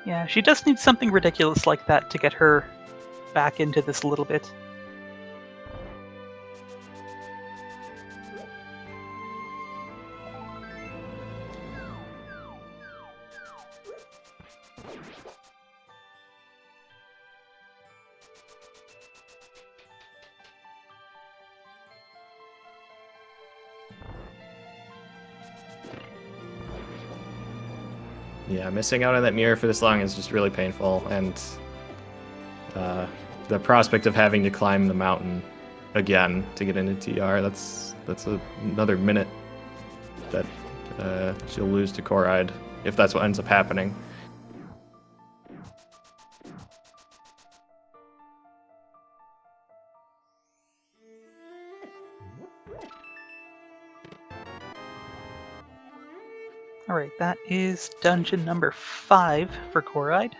A: Yeah, she does need something ridiculous like that to get her back into this a little bit.
B: Yeah, missing out on that mirror for this long is just really painful, and the prospect of having to climb the mountain again to get into TR, that's another minute that she'll lose to Corride, if that's what ends up happening.
A: Alright, that is dungeon number 5 for Corride.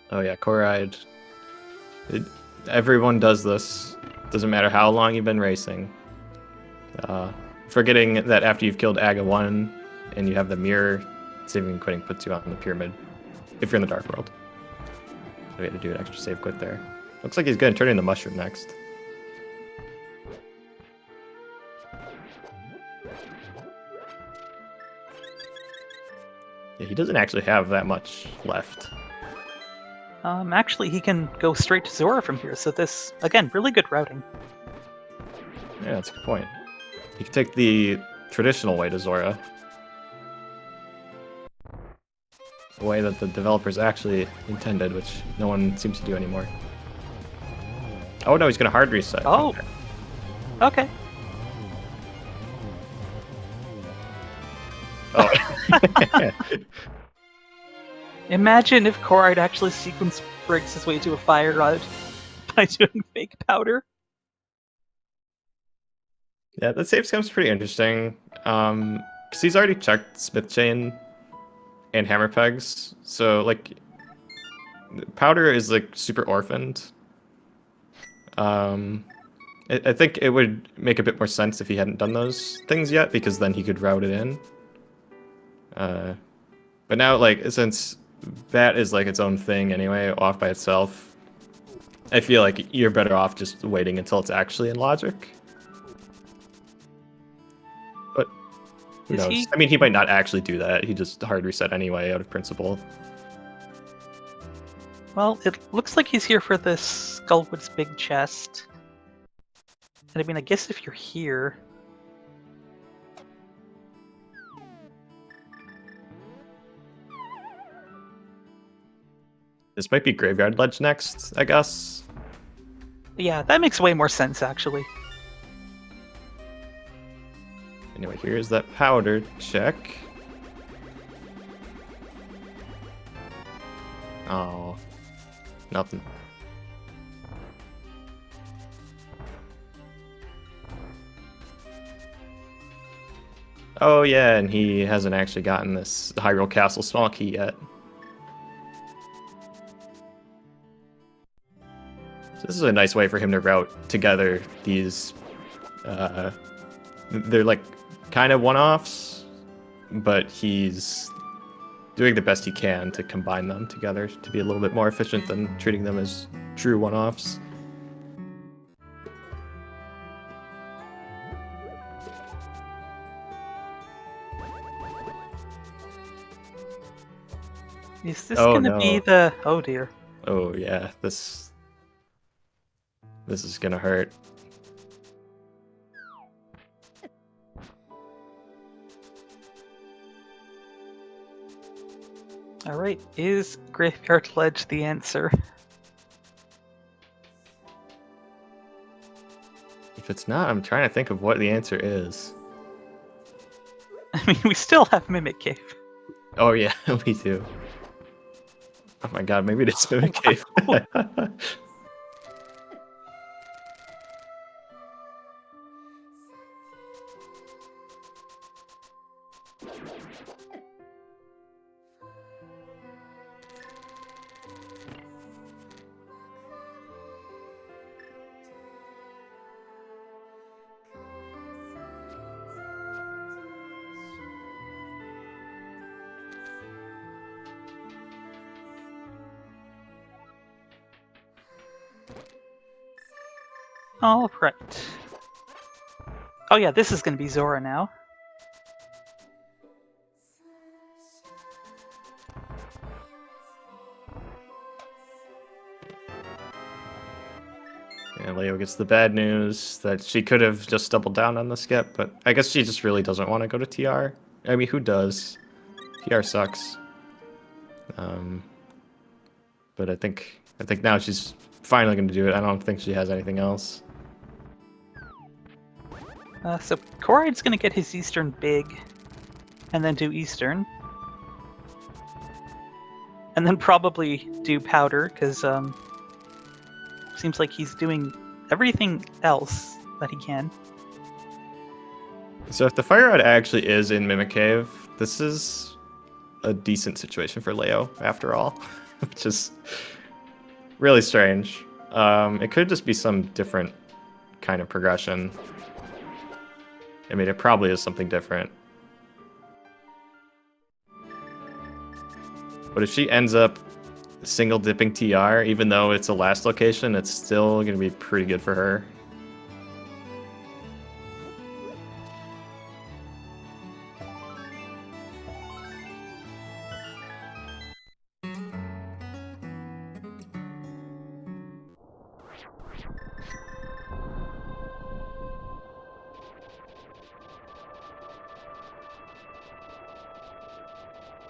B: Oh yeah, Corride. Everyone does this. Doesn't matter how long you've been racing. Forgetting that after you've killed Aga 1 and you have the mirror, saving and quitting puts you on the pyramid. If you're in the Dark World. So we had to do an extra save quit there. Looks like he's going to turn into mushroom next. Yeah, he doesn't actually have that much left.
A: Actually, he can go straight to Zora from here, so this, again, really good routing.
B: Yeah, that's a good point. You can take the traditional way to Zora. The way that the developers actually intended, which no one seems to do anymore. Oh no, he's gonna hard reset.
A: Oh! Okay.
B: Oh.
A: Imagine if Corride actually sequence breaks his way to a fire rod by doing fake powder.
B: Yeah, that save scum's pretty interesting. Because he's already checked Smith Chain and Hammer Pegs, so like powder is like super orphaned. I think it would make a bit more sense if he hadn't done those things yet, because then he could route it in. But now, like, since that is like its own thing anyway, off by itself, I feel like you're better off just waiting until it's actually in logic. But who
A: Is
B: knows?
A: he?
B: I mean, he might not actually do that. He just hard reset anyway out of principle.
A: Well, it looks like he's here for this Skullwood's big chest. And I mean, I guess if you're here...
B: This might be Graveyard Ledge next, I guess.
A: Yeah, that makes way more sense, actually.
B: Anyway, here's that powder check. Oh, nothing. Oh yeah, and he hasn't actually gotten this Hyrule Castle small key yet. So this is a nice way for him to route together these. They're like kind of one-offs, but he's doing the best he can to combine them together to be a little bit more efficient than treating them as true one-offs.
A: Is this
B: Oh,
A: gonna be
B: no.
A: the... Oh dear.
B: Oh yeah, this is gonna hurt.
A: Alright, is Graveyard Ledge the answer?
B: If it's not, I'm trying to think of what the answer is.
A: I mean, we still have Mimic Cave.
B: Oh yeah, we do. Oh my god, maybe it is Mimic Cave.
A: Alright. Oh yeah, this is gonna be Zora now.
B: And Leo gets the bad news that she could have just doubled down on the skip, but I guess she just really doesn't want to go to TR. I mean, who does? TR sucks. But I think now she's finally going to do it. I don't think she has anything else.
A: So Corride's gonna get his Eastern big, and then do Eastern. And then probably do Powder, because seems like he's doing everything else that he can.
B: So if the Fire Rod actually is in Mimic Cave, this is a decent situation for Leo, after all. Which is really strange. It could just be some different kind of progression. I mean, it probably is something different. But if she ends up single dipping TR, even though it's a last location, it's still going to be pretty good for her.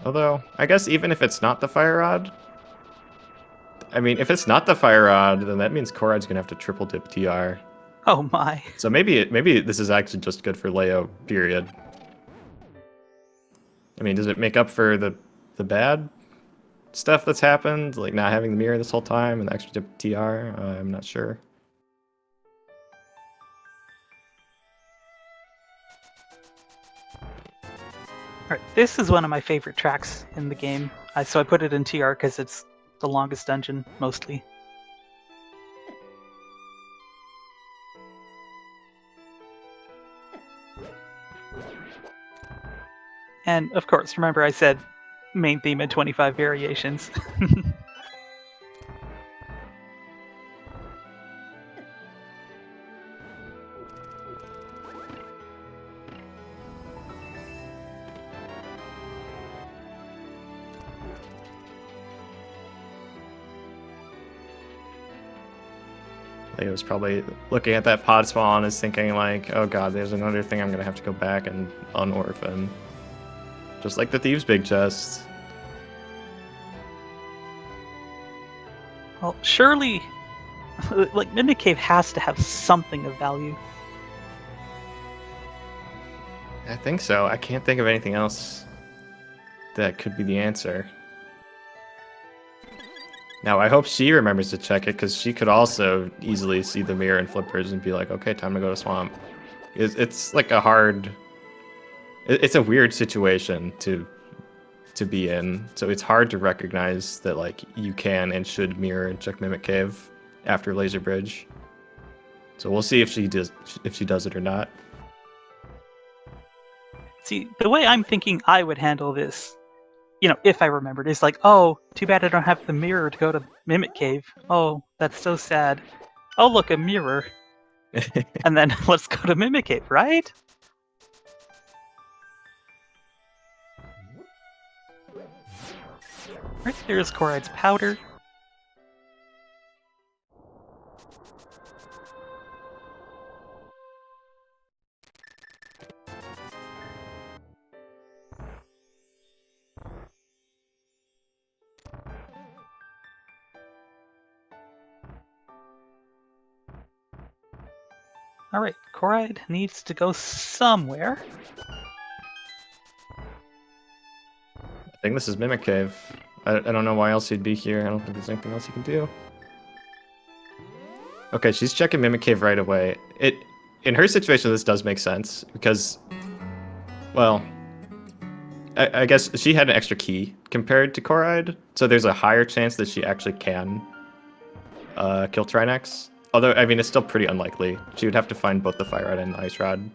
B: Although, I guess even if it's not the Fire Rod, I mean, if it's not the Fire Rod, then that means Corride's gonna have to triple dip TR.
A: Oh my.
B: So maybe this is actually just good for Leo, period. I mean, does it make up for the bad stuff that's happened? Like not having the mirror this whole time and the extra dip TR? I'm not sure.
A: Alright, this is one of my favorite tracks in the game. So I put it in TR because it's the longest dungeon, mostly. And of course, remember I said main theme and 25 variations.
B: Leo's probably looking at that pod spawn and is thinking like, oh god, there's another thing I'm gonna have to go back and unorphan. Just like the Thieves' Big Chest.
A: Well, surely, like, Mimic Cave has to have something of value.
B: I think so. I can't think of anything else that could be the answer. Now, I hope she remembers to check it, because she could also easily see the mirror and flippers and be like, okay, time to go to Swamp. It's like a hard... It's a weird situation to be in, so it's hard to recognize that like you can and should mirror and check Mimic Cave after Laser Bridge. So we'll see if she does it or not.
A: See, the way I'm thinking I would handle this, you know, if I remembered, is like, oh, too bad I don't have the mirror to go to Mimic Cave. Oh, that's so sad. Oh, look, a mirror. And then let's go to Mimic Cave, right? Right, there's Corride's powder. Alright, Corride needs to go somewhere.
B: I think this is Mimic Cave. I don't know why else he'd be here. I don't think there's anything else he can do. Okay, she's checking Mimic Cave right away. In her situation, this does make sense, because, well, I guess she had an extra key compared to Corride, so there's a higher chance that she actually can kill Trinex. Although, I mean, it's still pretty unlikely. She would have to find both the Fire Rod and the Ice Rod.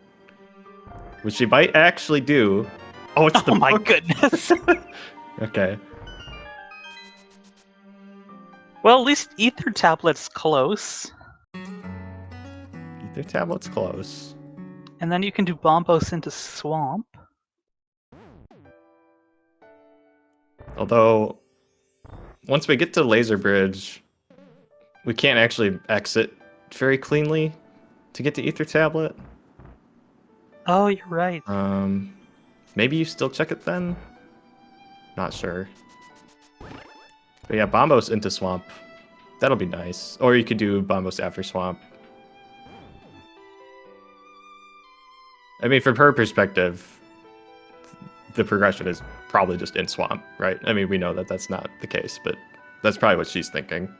B: Which she might actually do. Oh, it's the
A: Oh my
B: book.
A: goodness!
B: Okay.
A: Well, at least Ether Tablet's close.
B: Ether Tablet's close.
A: And then you can do Bombos into Swamp.
B: Although, once we get to Laser Bridge, we can't actually exit very cleanly to get to Ether Tablet.
A: Oh, you're right.
B: Maybe you still check it then? Not sure. But yeah, Bombos into Swamp. That'll be nice. Or you could do Bombos after Swamp. I mean, from her perspective, the progression is probably just in Swamp, right? I mean, we know that that's not the case, but that's probably what she's thinking.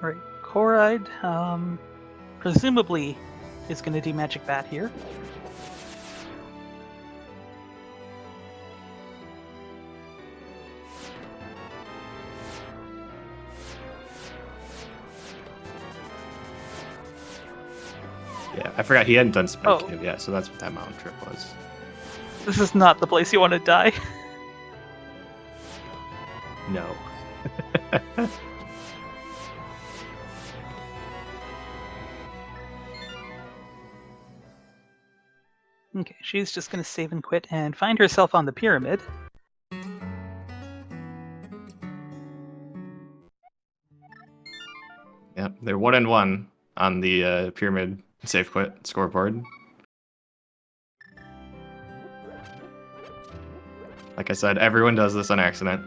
A: Alright, Corride, presumably is going to do Magic Bat here.
B: Yeah, I forgot he hadn't done Spike
A: Oh.
B: Cave yet, so that's what that mountain trip was.
A: This is not the place you want to die.
B: No.
A: Okay, she's just gonna save and quit and find herself on the pyramid.
B: Yep, they're 1-1 on the pyramid save quit scoreboard. Like I said, everyone does this on accident.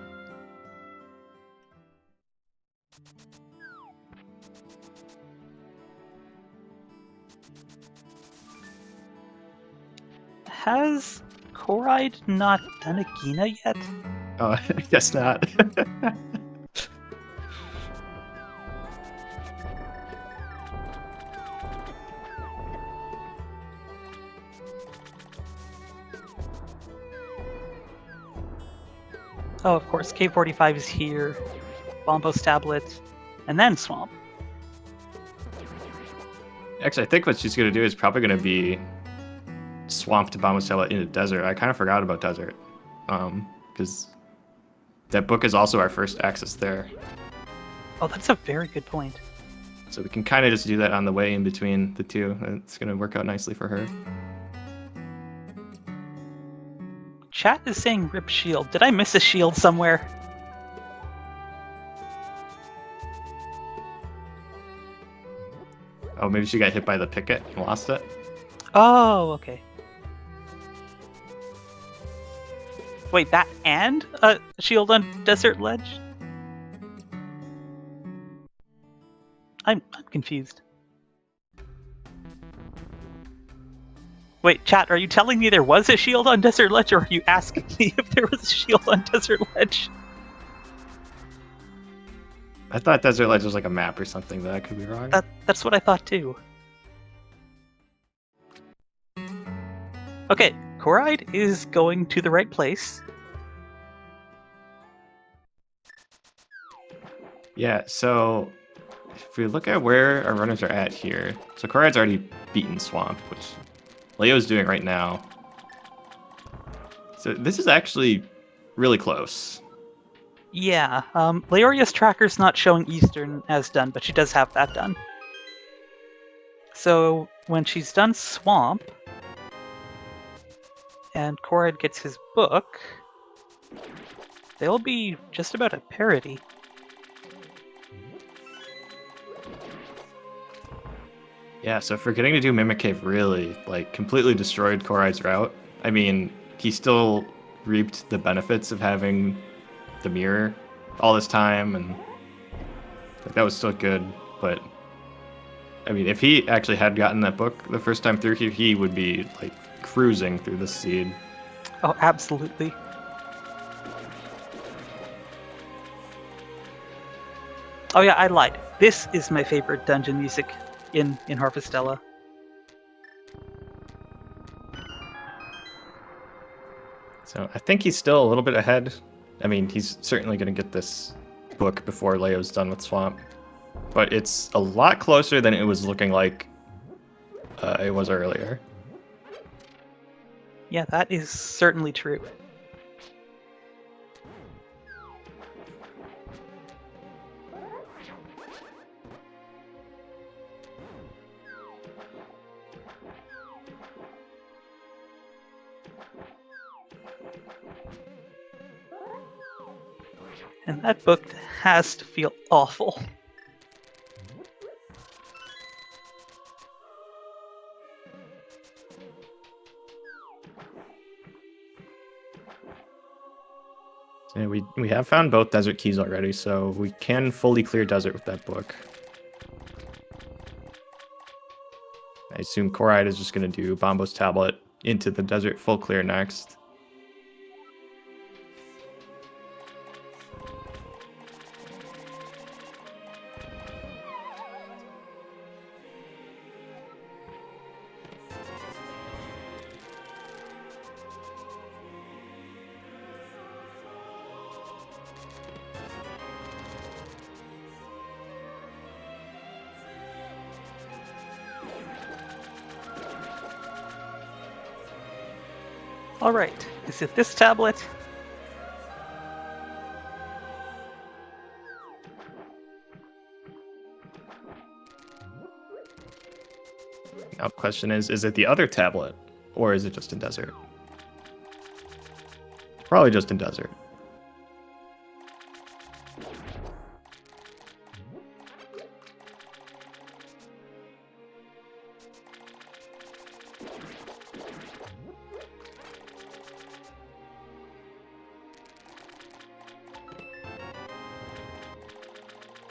A: Has Corride not done a Gina yet?
B: Oh, I guess not.
A: Oh, of course, K45 is here, Bombos Tablet, and then Swamp.
B: Actually, I think what she's going to do is probably going to be swamp to Bombocella into desert. I kind of forgot about desert, because that book is also our first access there.
A: Oh, that's a very good point.
B: So we can kind of just do that on the way in between the two. It's going to work out nicely for her.
A: Chat is saying rip shield. Did I miss a shield somewhere?
B: Oh, maybe she got hit by the picket and lost it?
A: Oh, okay. Wait, that and a shield on Desert Ledge? I'm confused. Wait, chat, are you telling me there was a shield on Desert Ledge, or are you asking me if there was a shield on Desert Ledge?
B: I thought Desert Ledge was like a map or something, but I could be wrong.
A: That's what I thought too. Okay, Corride is going to the right place.
B: Yeah, so if we look at where our runners are at here, so Corride's already beaten Swamp, which Leo's doing right now. So this is actually really close.
A: Yeah, Laoria's tracker's not showing Eastern as done, but she does have that done. So when she's done Swamp, and Corride gets his book, they'll be just about at parity.
B: Yeah, so forgetting to do Mimic Cave really, like, completely destroyed Corride's route. I mean, he still reaped the benefits of having the mirror all this time, and like, that was still good, but I mean, if he actually had gotten that book the first time through, he would be, like, cruising through the seed.
A: Oh, absolutely. Oh yeah, I lied. This is my favorite dungeon music in Harvestella.
B: So I think he's still a little bit ahead. I mean, he's certainly going to get this book before Leo's done with Swamp. But it's a lot closer than it was looking like it was earlier.
A: Yeah, that is certainly true. And that book has to feel awful.
B: So yeah, we have found both desert keys already, so we can fully clear desert with that book. I assume Corride is just going to do Bombo's Tablet into the desert full clear next.
A: Alright, is it this tablet?
B: Now, question is it the other tablet, or is it just in desert? Probably just in desert.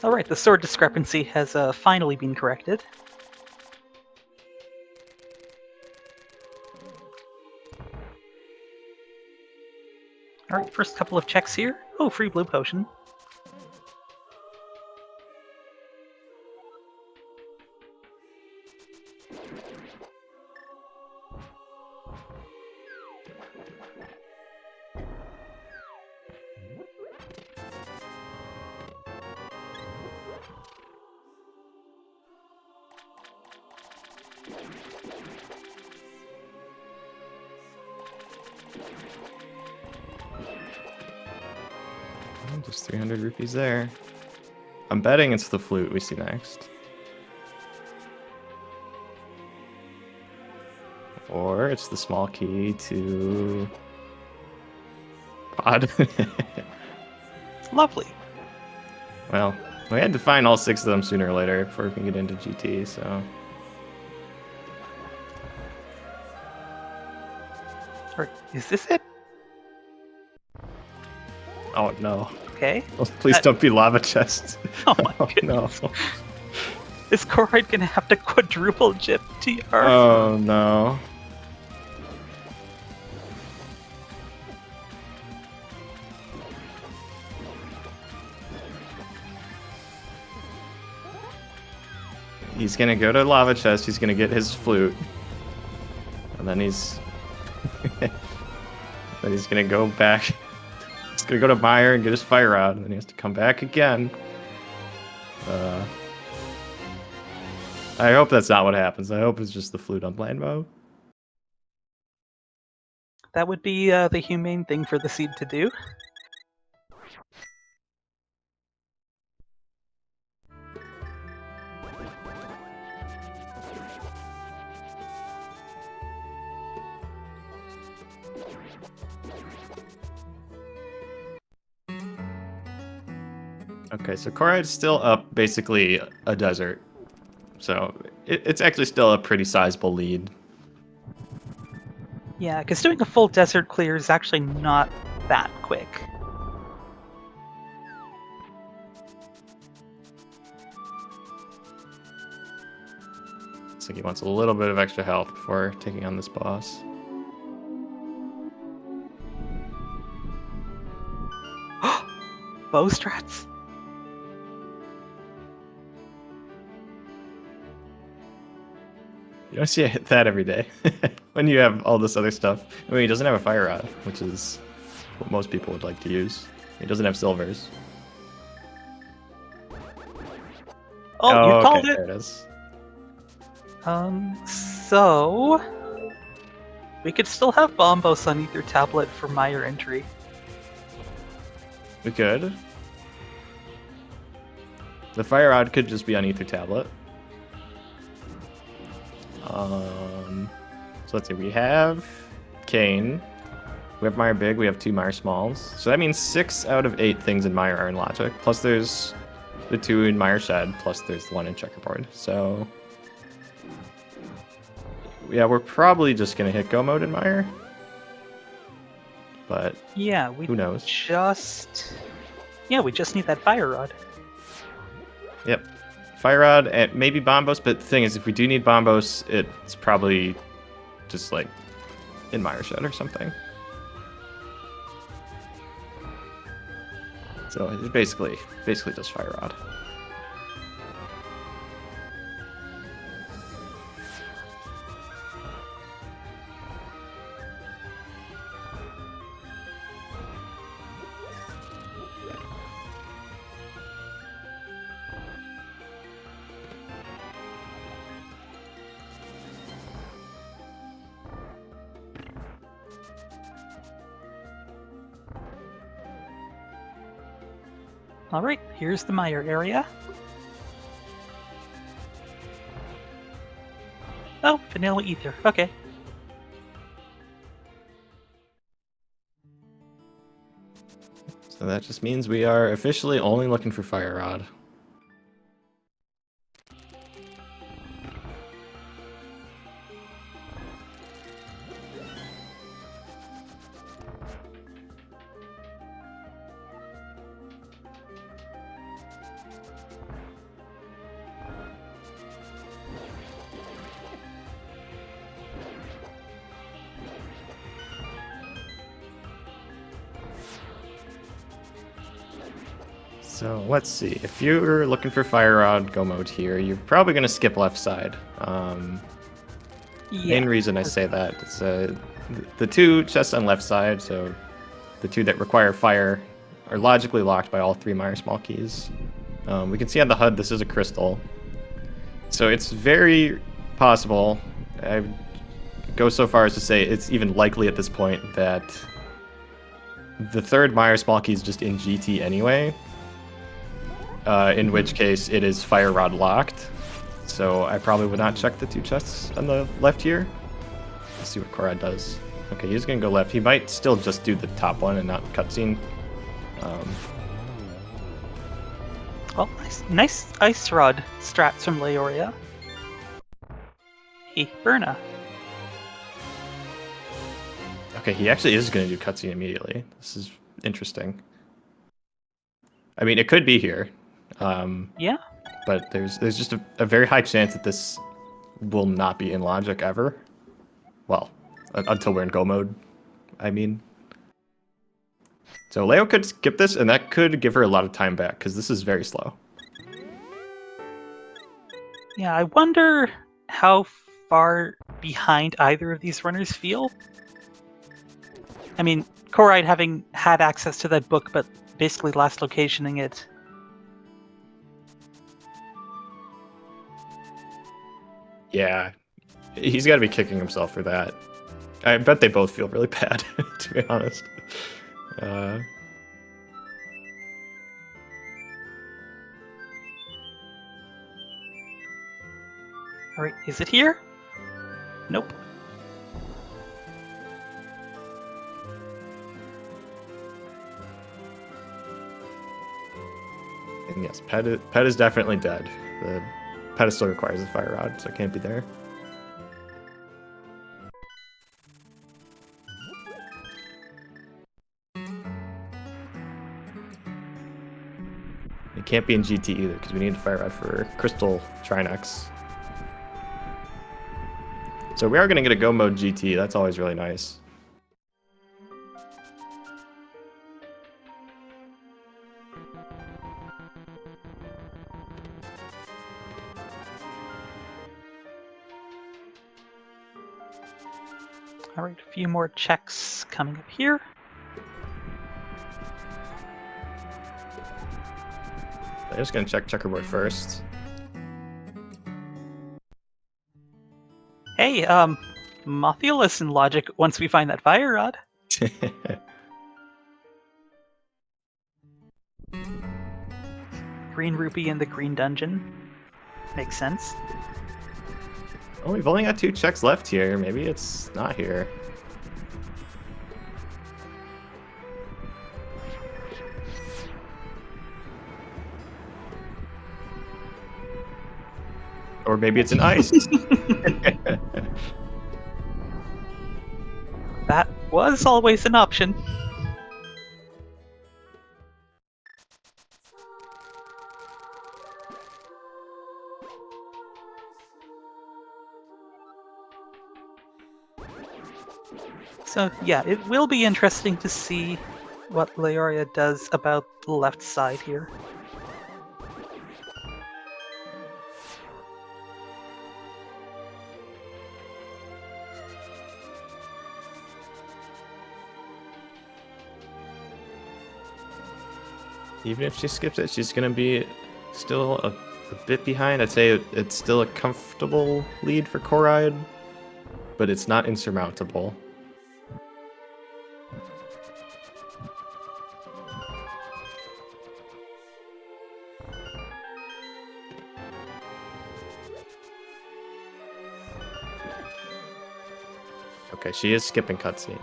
A: Alright, the sword discrepancy has finally been corrected. Alright, first couple of checks here. Oh, free blue potion.
B: Just 300 rupees there. I'm betting it's the flute we see next. Or it's the small key to pod.
A: Lovely.
B: Well, we had to find all 6 of them sooner or later before we can get into GT, so...
A: Alright, is this it?
B: Oh no.
A: Okay.
B: Oh, please don't be lava chests.
A: Oh my
B: Oh,
A: goodness.
B: no.
A: Is Corride gonna have to quadruple jip TR?
B: Oh no. He's gonna go to lava chest, he's gonna get his flute. And then he's then he's gonna go back. He's gonna go to Meyer and get his fire rod, and then he has to come back again. I hope that's not what happens. I hope it's just the flute on blind mode.
A: That would be the humane thing for the seed to do.
B: Okay, so Corride's still up basically a desert. So it's actually still a pretty sizable lead.
A: Yeah, because doing a full desert clear is actually not that quick.
B: Looks like he wants a little bit of extra health before taking on this boss.
A: Bow strats?
B: You don't see that every day when you have all this other stuff. I mean, he doesn't have a fire rod, which is what most people would like to use. He doesn't have silvers.
A: Oh, you called
B: okay,
A: it!
B: there it is.
A: So... we could still have Bombos on either tablet for Meyer entry.
B: We could. The fire rod could just be on ether tablet. So let's see, we have Kane, we have Meyer Big, we have 2 Meyer Smalls. So that means 6 out of 8 things in Meyer are in Logic. Plus there's the 2 in Meyer Shed, plus there's the 1 in Checkerboard. So yeah, we're probably just gonna hit go mode in Meyer. But
A: yeah,
B: who knows?
A: Yeah, we just need that fire rod.
B: Yep. Fire Rod and maybe Bombos, but the thing is, if we do need Bombos, it's probably just like in Meyer Shed or something. So it's basically just Fire Rod.
A: Alright, here's the mire area. Oh, vanilla ether. Okay.
B: So that just means we are officially only looking for fire rod. So let's see. If you're looking for fire rod, go mode here. You're probably going to skip left side.
A: Yeah.
B: Main reason I say that is the two chests on left side, so the two that require fire, are logically locked by all three mire small keys. We can see on the HUD this is a crystal. So it's very possible, I go so far as to say it's even likely at this point that the third mire small key is just in GT anyway. In which case it is fire rod locked. So I probably would not check the two chests on the left here. Let's see what Corride does. Okay, he's gonna go left. He might still just do the top one and not cutscene.
A: Well, nice ice rod strats from Laoria. Hey, Berna.
B: Okay, he actually is gonna do cutscene immediately. This is interesting. I mean, it could be here.
A: Yeah?
B: But there's just a very high chance that this will not be in logic ever. Well, until we're in go mode, I mean. So Leo could skip this, and that could give her a lot of time back, because this is very slow.
A: Yeah, I wonder how far behind either of these runners feel. I mean, Corride having had access to that book, but basically last locationing it.
B: Yeah, he's got to be kicking himself for that. I bet they both feel really bad, to be honest.
A: Alright, is it here? Nope.
B: And yes, Pet is definitely dead. The pedestal requires a fire rod, so it can't be there. It can't be in GT either, because we need a fire rod for Crystal Trinex. So we are going to get a go mode GT. That's always really nice.
A: Alright, a few more checks coming up here.
B: I'm just going to check checkerboard first.
A: Hey, Mothiel is in logic once we find that fire rod. Green rupee in the green dungeon. Makes sense.
B: Oh, we've only got 2 checks left here. Maybe it's not here. Or maybe it's an ice.
A: That was always an option. So yeah, it will be interesting to see what Laoria does about the left side here.
B: Even if she skips it, she's going to be still a bit behind. I'd say it's still a comfortable lead for Corride, but it's not insurmountable. Okay, she is skipping cutscene.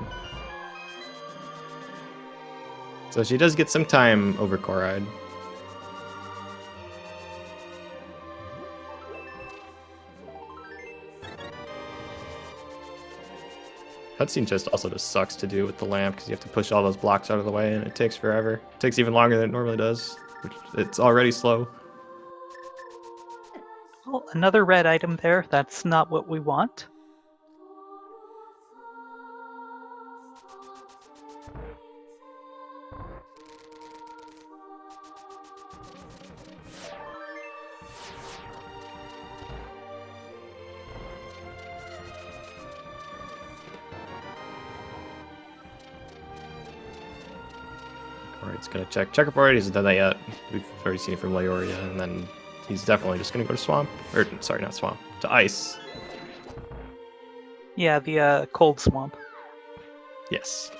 B: So she does get some time over Corride. Cutscene just sucks to do with the lamp because you have to push all those blocks out of the way and it takes forever. It takes even longer than it normally does, which it's already slow.
A: Well, another red item there. That's not what we want.
B: Alright, gonna check checkerboard. He hasn't done that yet. We've already seen it from Laoria, and then he's definitely just gonna go to swamp. Or sorry, not swamp, to ice.
A: Yeah, the cold swamp.
B: Yes.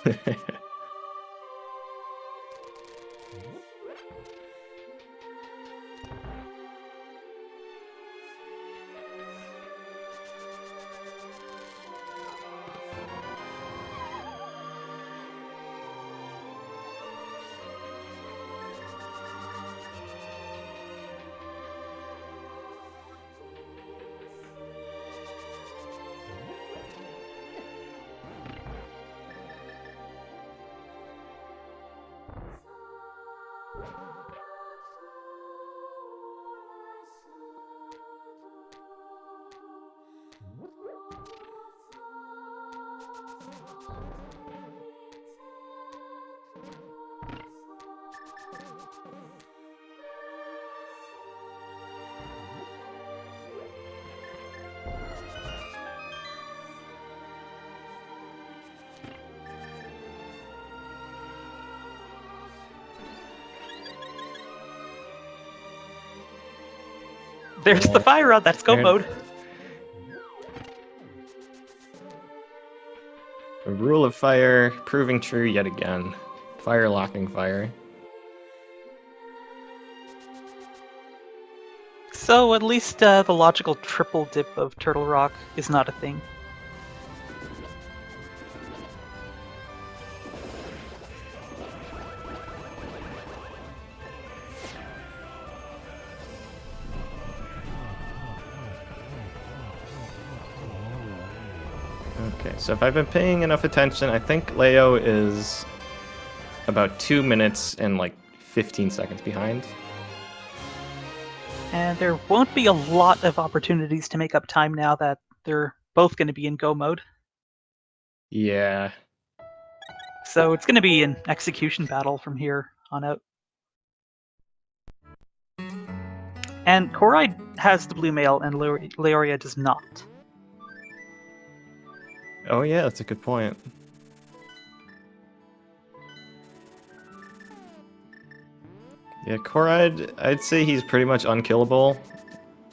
A: There's the fire rod. That's go mode.
B: The rule of fire proving true yet again. Fire locking fire.
A: So at least the logical triple dip of Turtle Rock is not a thing.
B: Okay, so if I've been paying enough attention, I think Leo is about 2 minutes and like 15 seconds behind.
A: And there won't be a lot of opportunities to make up time now that they're both going to be in go mode.
B: Yeah.
A: So it's going to be an execution battle from here on out. And Corride has the blue mail and Laoria does not.
B: Oh yeah, that's a good point. Yeah, Corride, I'd say he's pretty much unkillable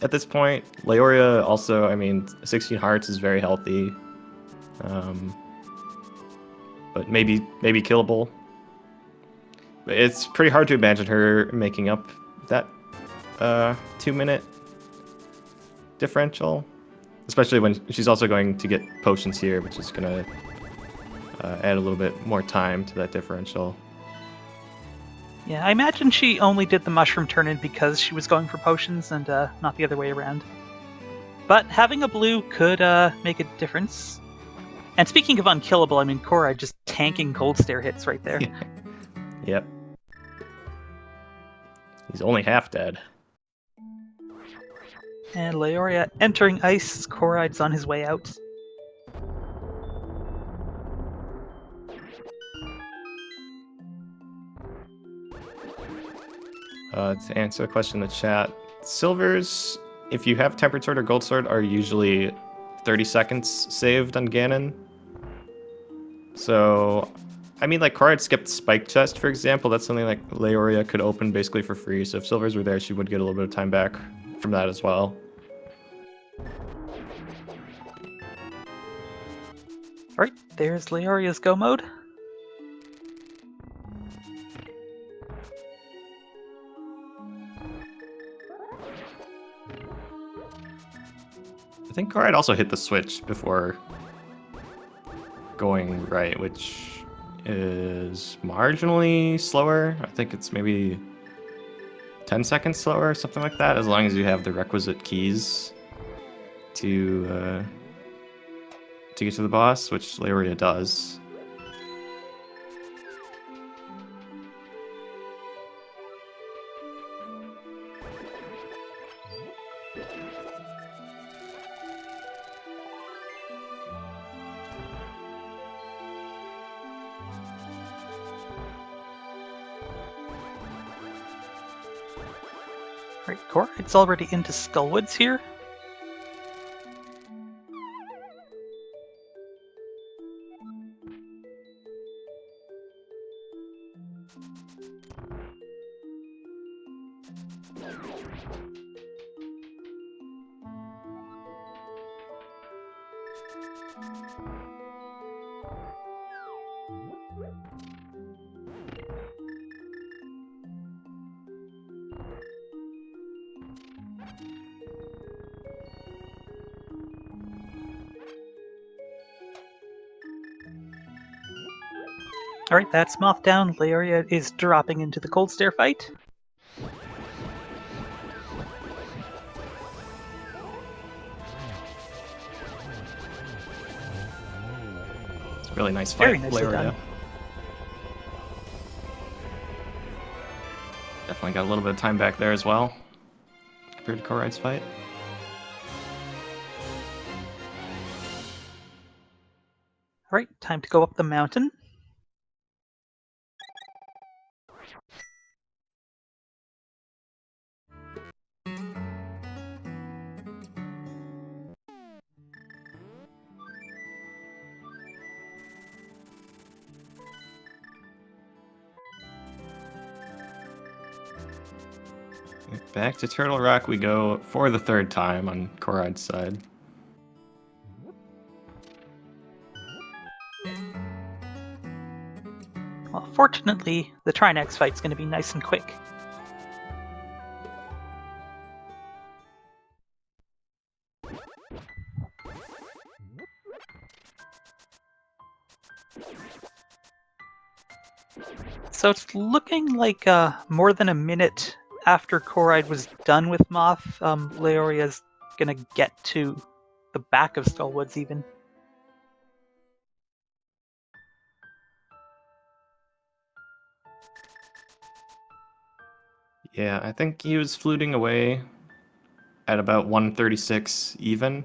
B: at this point. Laoria also, I mean, 16 hearts is very healthy. But maybe killable. But it's pretty hard to imagine her making up that 2-minute differential. Especially when she's also going to get potions here, which is going to add a little bit more time to that differential.
A: Yeah, I imagine she only did the mushroom turn-in because she was going for potions and not the other way around. But having a blue could make a difference. And speaking of unkillable, I mean, Corride just tanking cold stare hits right there.
B: Yep. He's only half dead.
A: And Laoria entering ice, Corride's on his way out.
B: To answer the question in the chat, silvers, if you have tempered sword or gold sword, are usually 30 seconds saved on Ganon. So, I mean, like, Corride skipped Spike Chest, for example. That's something like Laoria could open basically for free. So if silvers were there, she would get a little bit of time back from that as well.
A: Alright, there's Laoria's go mode.
B: I think Corride also hit the switch before going right, which is marginally slower. I think it's maybe 10 seconds slower, something like that, as long as you have the requisite keys to get to the boss, which Laoria does.
A: Right, Corride's already into Skullwoods here. Alright, that's Moth down. Laoria is dropping into the Cold Stare fight.
B: Really nice fight,
A: Very nicely
B: Laoria.
A: done.
B: Definitely got a little bit of time back there as well, compared to Corride's fight.
A: Alright, time to go up the mountain.
B: Back to Turtle Rock we go for the third time on Corride's side.
A: Well, fortunately, the Trinex fight's going to be nice and quick. So it's looking like more than a minute after Corride was done with Moth, Laoria's gonna get to the back of Skullwoods even.
B: Yeah, I think he was fluting away at about 136 even.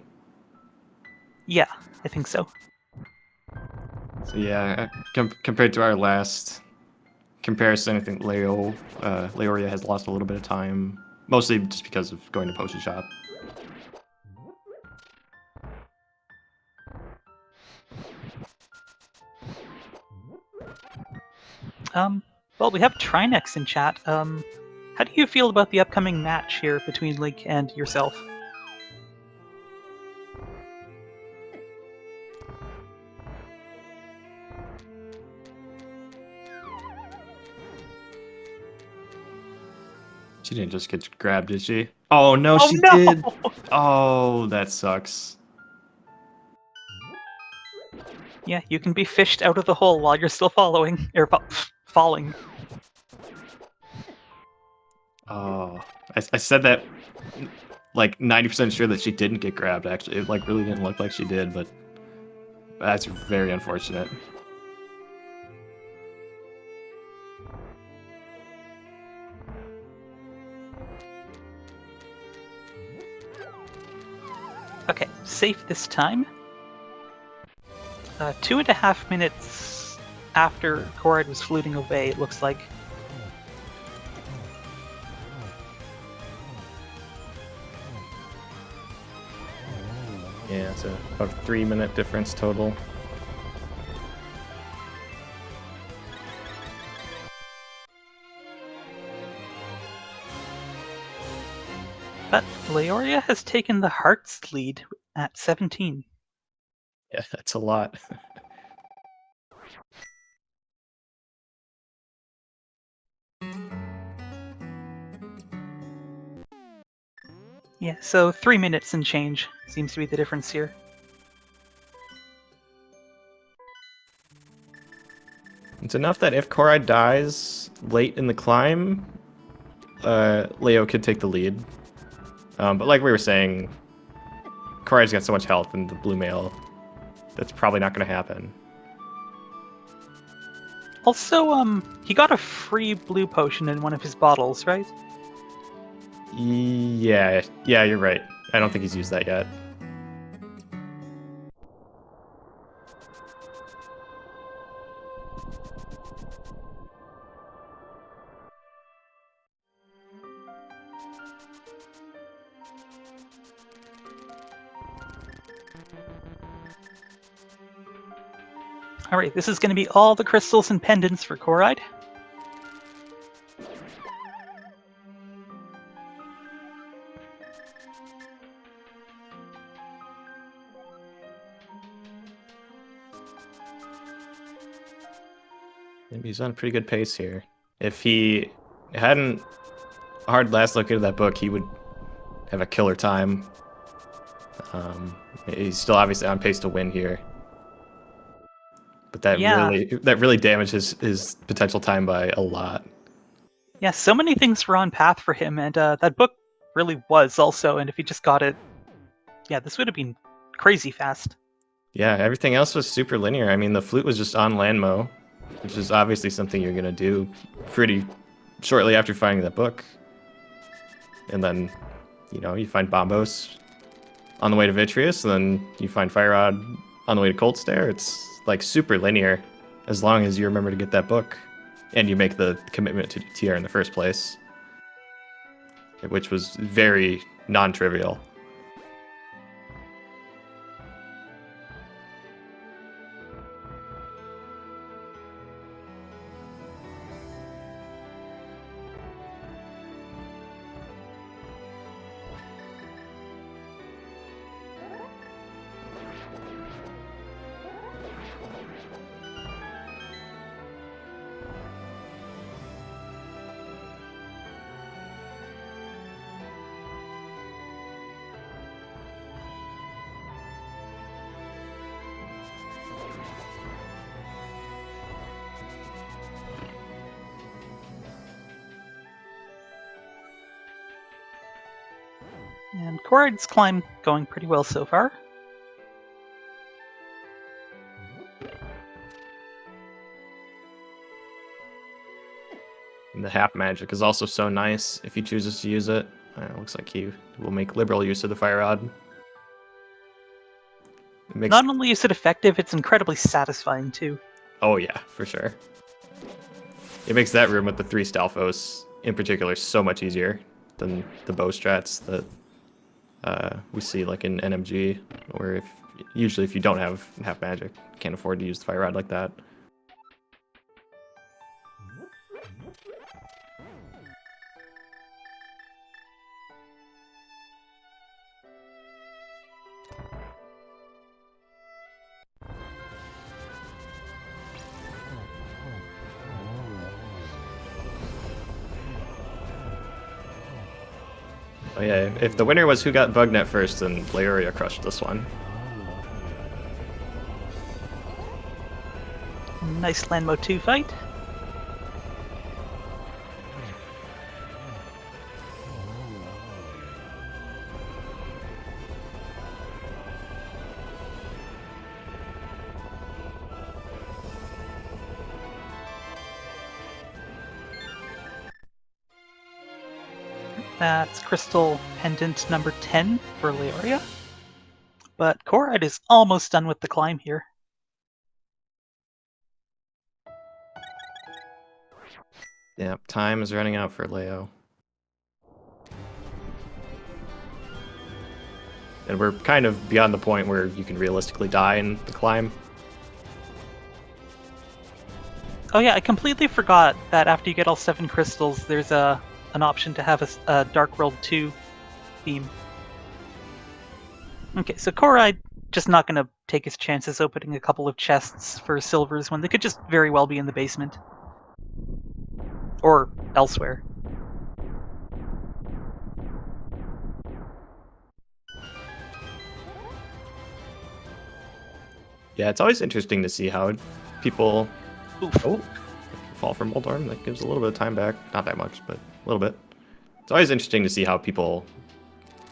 A: Yeah, I think so.
B: So yeah, compared to our last comparison, I think Laoria has lost a little bit of time, mostly just because of going to Potion Shop.
A: Well, we have Trinex in chat. How do you feel about the upcoming match here between Link and yourself?
B: She didn't just get grabbed, did she? Oh no,
A: Oh
B: she
A: no!
B: did! Oh, that sucks.
A: Yeah, you can be fished out of the hole while you're still following, or falling.
B: Oh, I said that like 90% sure that she didn't get grabbed, actually. It like really didn't look like she did, but that's very unfortunate.
A: Okay, safe this time. 2.5 minutes after Corride was fluting away, it looks like.
B: Yeah, it's about a 3-minute difference total.
A: But Laoria has taken the Hearts lead at 17.
B: Yeah, that's a lot.
A: Yeah, so 3 minutes and change seems to be the difference here.
B: It's enough that if Corride dies late in the climb, Leo could take the lead. But like we were saying, Corride's got so much health in the blue mail, that's probably not going to happen.
A: Also, he got a free blue potion in one of his bottles, right?
B: Yeah, you're right. I don't think he's used that yet.
A: Alright, this is going to be all the crystals and pendants for Corride.
B: Maybe he's on a pretty good pace here. If he hadn't hard last look into that book, he would have a killer time. He's still obviously on pace to win here. But that really damaged his potential time by a lot.
A: Yeah, so many things were on path for him, and that book really was also, and if he just got it, yeah, this would have been crazy fast.
B: Yeah, everything else was super linear. I mean, the flute was just on Landmo, which is obviously something you're going to do pretty shortly after finding that book. And then, you find Bombos on the way to Vitreous, and then you find Fire Rod on the way to Cold Stare. It's like super linear as long as you remember to get that book and you make the commitment to TR in the first place, which was very non-trivial.
A: And Corride's climb going pretty well so far.
B: And the half magic is also so nice if he chooses to use it. It looks like he will make liberal use of the Fire Rod.
A: Not only is it effective, it's incredibly satisfying too.
B: Oh yeah, for sure. It makes that room with the 3 Stalfos in particular so much easier than the bow strats that we see like in NMG, or usually if you don't have half magic, you can't afford to use the Fire Rod like that. Oh yeah, if the winner was who got Bugnet first, then Laoria crushed this one.
A: Nice Landmo 2 fight. That's Crystal Pendant number 10 for Laoria. But Corride is almost done with the climb here.
B: Yeah, time is running out for Leo. And we're kind of beyond the point where you can realistically die in the climb.
A: Oh yeah, I completely forgot that after you get all 7 crystals, there's an option to have a Dark World 2 theme. Okay, so Corride just not going to take his chances opening a couple of chests for silvers when they could just very well be in the basement. Or elsewhere.
B: Yeah, it's always interesting to see how people
A: Oof.
B: Oh, fall from Moldorm. That gives a little bit of time back. Not that much, but a little bit. It's always interesting to see how people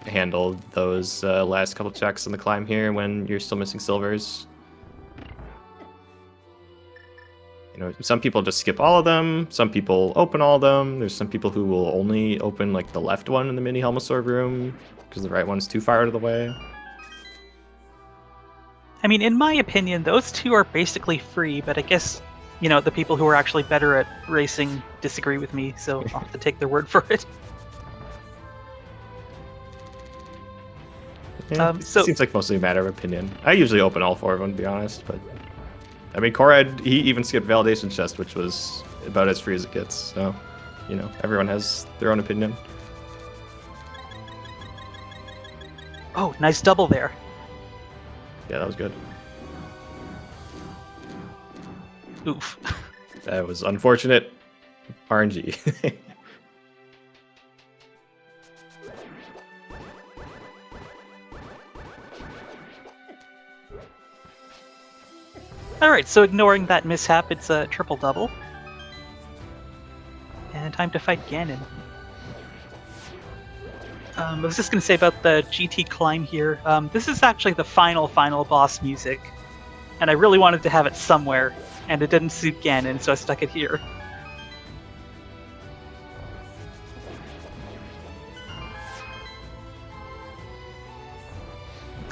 B: handle those last couple checks on the climb here when you're still missing silvers. You know, some people just skip all of them. Some people open all of them. There's some people who will only open like the left one in the mini Helmasaur room because the right one's too far out of the way.
A: I mean, in my opinion, those two are basically free, but I guess, you know, the people who are actually better at racing disagree with me, so I'll have to take their word for it.
B: Yeah, it seems like mostly a matter of opinion. I usually open all 4 of them, to be honest, but I mean, Corride, he even skipped Validation Chest, which was about as free as it gets, so, you know, everyone has their own opinion.
A: Oh, nice double there.
B: Yeah, that was good.
A: Oof.
B: That was unfortunate RNG.
A: Alright, so ignoring that mishap, it's a triple-double. And time to fight Ganon. I was just going to say about the GT climb here. This is actually the final boss music. And I really wanted to have it somewhere, and it didn't suit Ganon, so I stuck it here.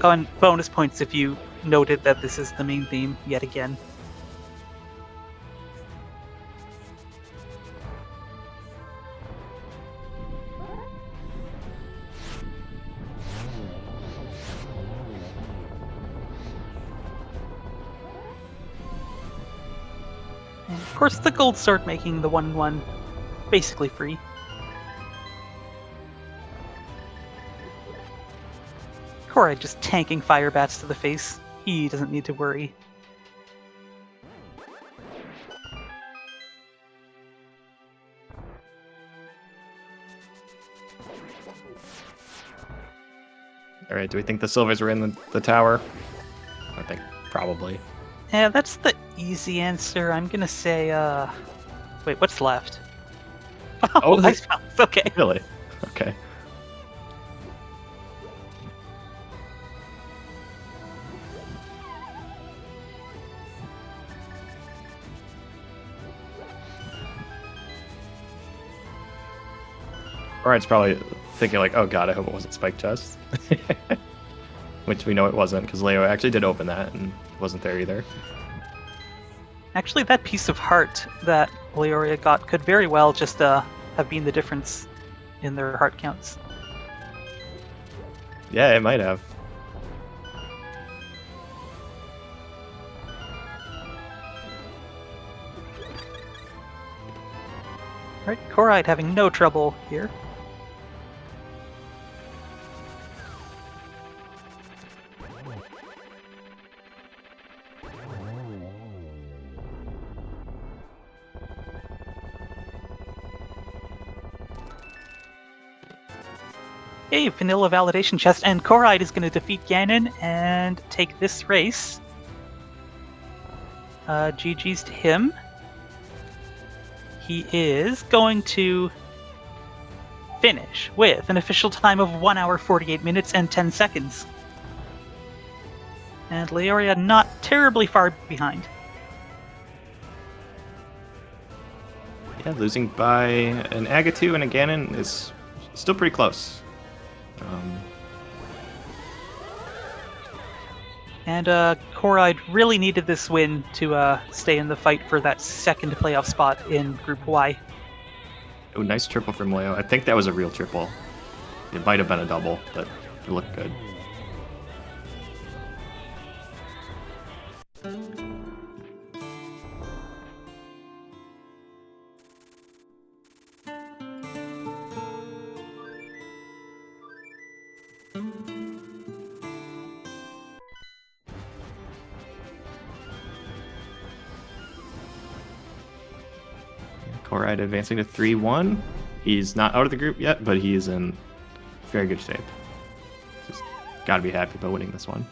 A: Oh, and bonus points if you noted that this is the main theme yet again. And of course, the gold sword making the 1-1 basically free. Corride just tanking fire bats to the face. He doesn't need to worry.
B: Alright, do we think the silvers were in the tower? I think probably.
A: Yeah, that's the easy answer. I'm gonna say, wait, what's left? Oh, ice palace, okay.
B: Really? Okay. Alright, it's probably thinking like, oh god, I hope it wasn't Spike Chest. Which we know it wasn't, because Leo actually did open that and wasn't there either.
A: Actually, that piece of heart that Laoria got could very well just have been the difference in their heart counts.
B: Yeah, it might have.
A: Right, Corride having no trouble here. Hey, vanilla validation chest, and Corride is going to defeat Ganon and take this race. GG's to him. He is going to finish with an official time of 1 hour 48 minutes and 10 seconds. And Laoria not terribly far behind.
B: Yeah, losing by an Agatu and a Ganon is still pretty close.
A: And Corride really needed this win to stay in the fight for that second playoff spot in Group Y.
B: Oh, nice triple from Leo. I think that was a real triple. It might have been a double, but it looked good. Corride advancing to 3-1. He's not out of the group yet, but he is in very good shape. Just gotta be happy about winning this one.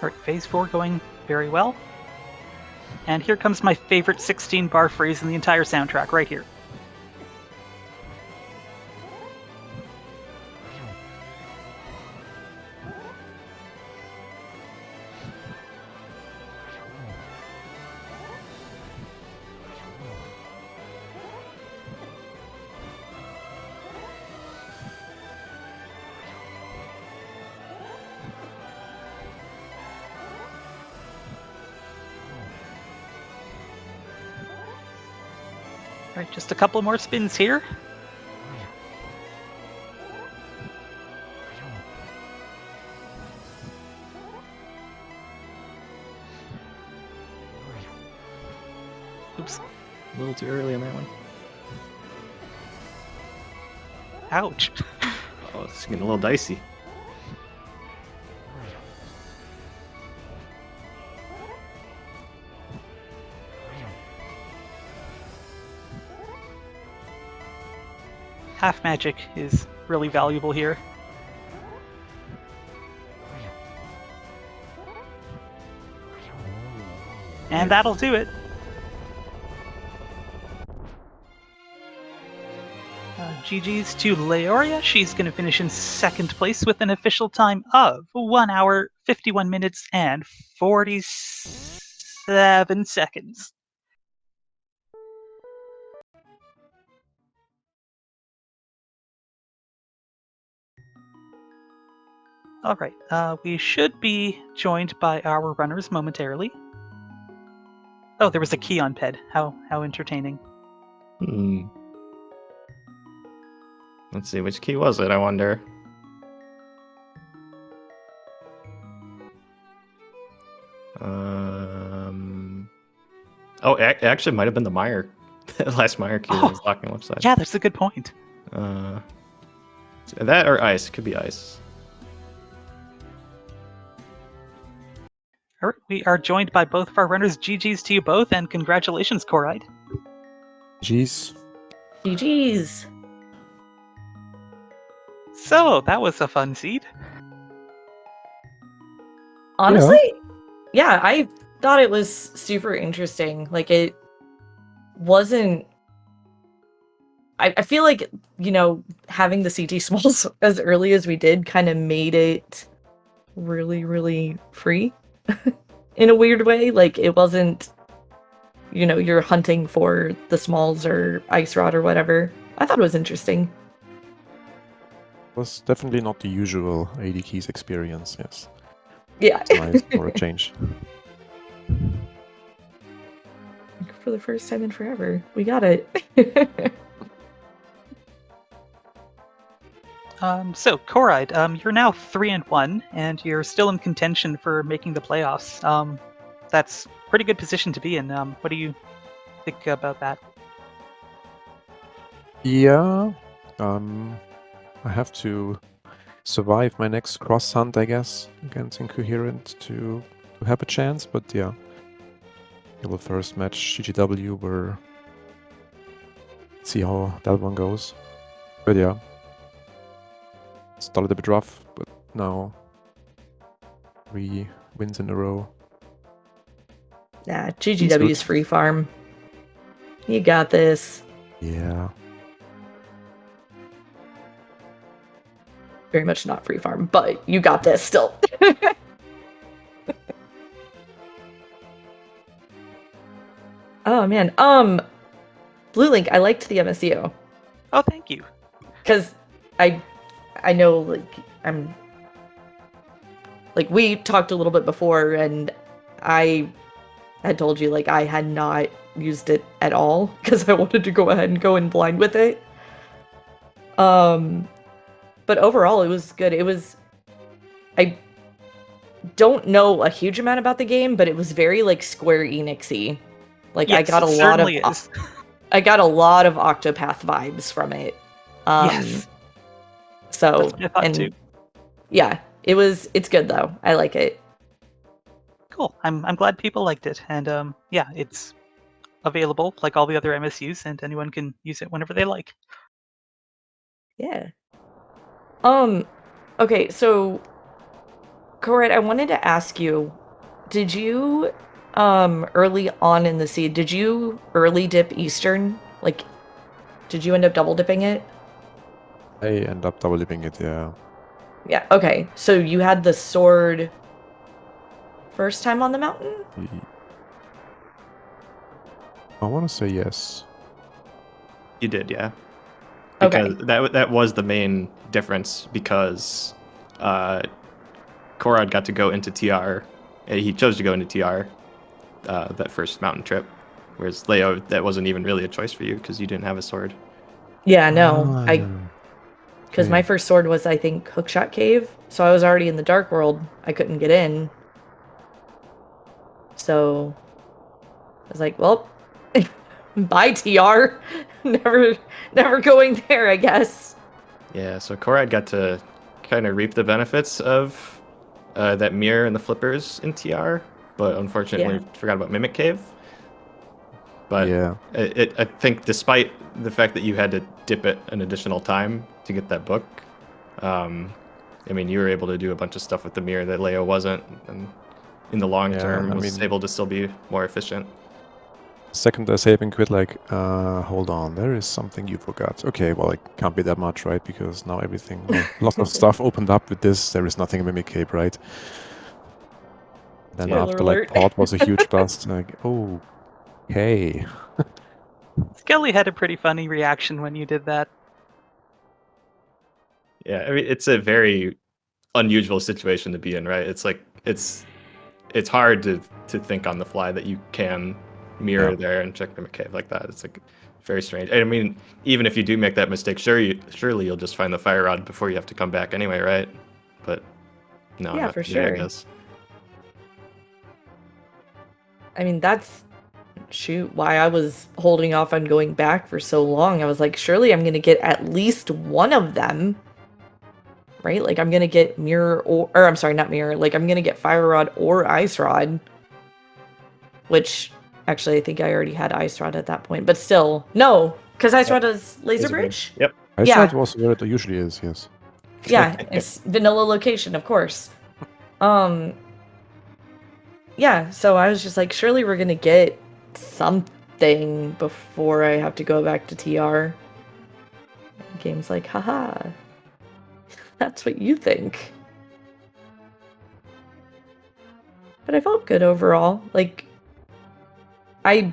A: Alright, phase 4 going very well. And here comes my favorite 16-bar phrase in the entire soundtrack, right here. Alright, just a couple more spins here. Oops.
B: A little too early on that one.
A: Ouch.
B: Oh, it's getting a little dicey.
A: Half magic is really valuable here. And that'll do it. GG's to Laoria. She's going to finish in second place with an official time of 1 hour, 51 minutes, and 47 seconds. All right, we should be joined by our runners momentarily. Oh, there was a key on Ped. How entertaining.
B: Let's see, which key was it, I wonder? Oh, it actually might have been the Meyer. The last Meyer key that was locking left side.
A: Yeah, that's a good point.
B: That or ice. It could be ice.
A: All right, we are joined by both of our runners. GG's to you both, and congratulations, Corride.
C: Jeez.
D: GG's.
A: So, that was a fun seed.
D: Honestly, yeah, I thought it was super interesting. Like, it wasn't... I feel like, you know, having the CT smalls as early as we did kind of made it really, really free in a weird way. Like, it wasn't, you know, you're hunting for the smalls or ice rod or whatever. I thought it was interesting.
C: Was definitely not the usual AD keys experience, yes.
D: Yeah.
C: It's nice for a change.
D: For the first time in forever. We got it.
A: So, Corride, you're now 3-1, and you're still in contention for making the playoffs. That's a pretty good position to be in. What do you think about that?
C: Yeah. I have to survive my next cross hunt, I guess, against Incoherent to have a chance, but yeah. The first match, GGW, where... Let's see how that one goes. But yeah. Started a bit rough, but now 3 wins in a row.
D: Nah, GGW's free farm. You got this.
C: Yeah.
D: Very much not free farm, but you got this still. Oh man. Blue Link, I liked the MSU.
A: Oh, thank you.
D: Because I know, like, we talked a little bit before, and I had told you, like, I had not used it at all, because I wanted to go ahead and go in blind with it. But overall, it was good. I don't know a huge amount about the game, but it was very, like, Square Enix-y. Like,
A: Yes,
D: I got a
A: it
D: lot of...
A: certainly is.
D: I got a lot of Octopath vibes from it.
A: Yes.
D: So,
A: That's what I thought too.
D: Yeah, it's good though. I like it.
A: Cool. I'm glad people liked it, and yeah, it's available like all the other MSUs, and anyone can use it whenever they like.
D: Yeah. Okay, so Corride, I wanted to ask you, did you early on in the seed, did you early dip Eastern? Like, did you end up double dipping it?
C: I end up double dipping it, yeah.
D: Yeah, okay. So you had the sword first time on the mountain?
C: I want to say yes.
B: You did, yeah.
D: Okay.
B: Because that was the main difference, because Corride got to go into TR. He chose to go into TR that first mountain trip, whereas Leo, that wasn't even really a choice for you because you didn't have a sword.
D: Yeah, no. Because
C: Okay.
D: my first sword was, I think, Hookshot Cave. So I was already in the Dark World. I couldn't get in. So I was like, well, bye TR. never going there, I guess.
B: Yeah, so Corride got to kind of reap the benefits of that mirror and the flippers in TR, but unfortunately
D: Yeah.
B: forgot about Mimic Cave. But
C: Yeah.
B: I think despite the fact that you had to dip it an additional time to get that book, I mean, you were able to do a bunch of stuff with the mirror that Leo wasn't, and in the long
C: Yeah,
B: term
C: I
B: was
C: mean-
B: able to still be more efficient.
C: Second I save and quit, like, hold on, there is something you forgot. Okay, well, it can't be that much, right? Because now everything, well, lots of stuff opened up with this. There is nothing in Mimic Cape, right? Then
D: Spoiler
C: after, like,
D: alert.
C: Pod was a huge bust, like, oh, hey.
A: Skelly had a pretty funny reaction when you did that.
B: Yeah, I mean, it's a very unusual situation to be in, right? It's like it's hard to think on the fly that you can mirror there and check Mimic Cave like that. It's like very strange. I mean, even if you do make that mistake, surely you'll just find the fire rod before you have to come back anyway, right? But no,
D: Yeah,
B: not
D: for
B: to be, I
D: sure.
B: guess.
D: I mean, that's why I was holding off on going back for so long. I was like, surely I'm going to get at least one of them. Right? Like, I'm going to get mirror or I'm sorry, not mirror. Like, I'm going to get fire rod or ice rod. Which, actually, I think I already had ice rod at that point. But still, no. Because ice rod is laser bridge?
B: Yep.
C: I
D: Yeah.
C: thought it was where it usually is, yes.
D: Yeah, it's vanilla location, of course. Yeah, so I was just like, surely we're going to get something before I have to go back to TR. The game's like, haha. That's what you think. But I felt good overall. Like, I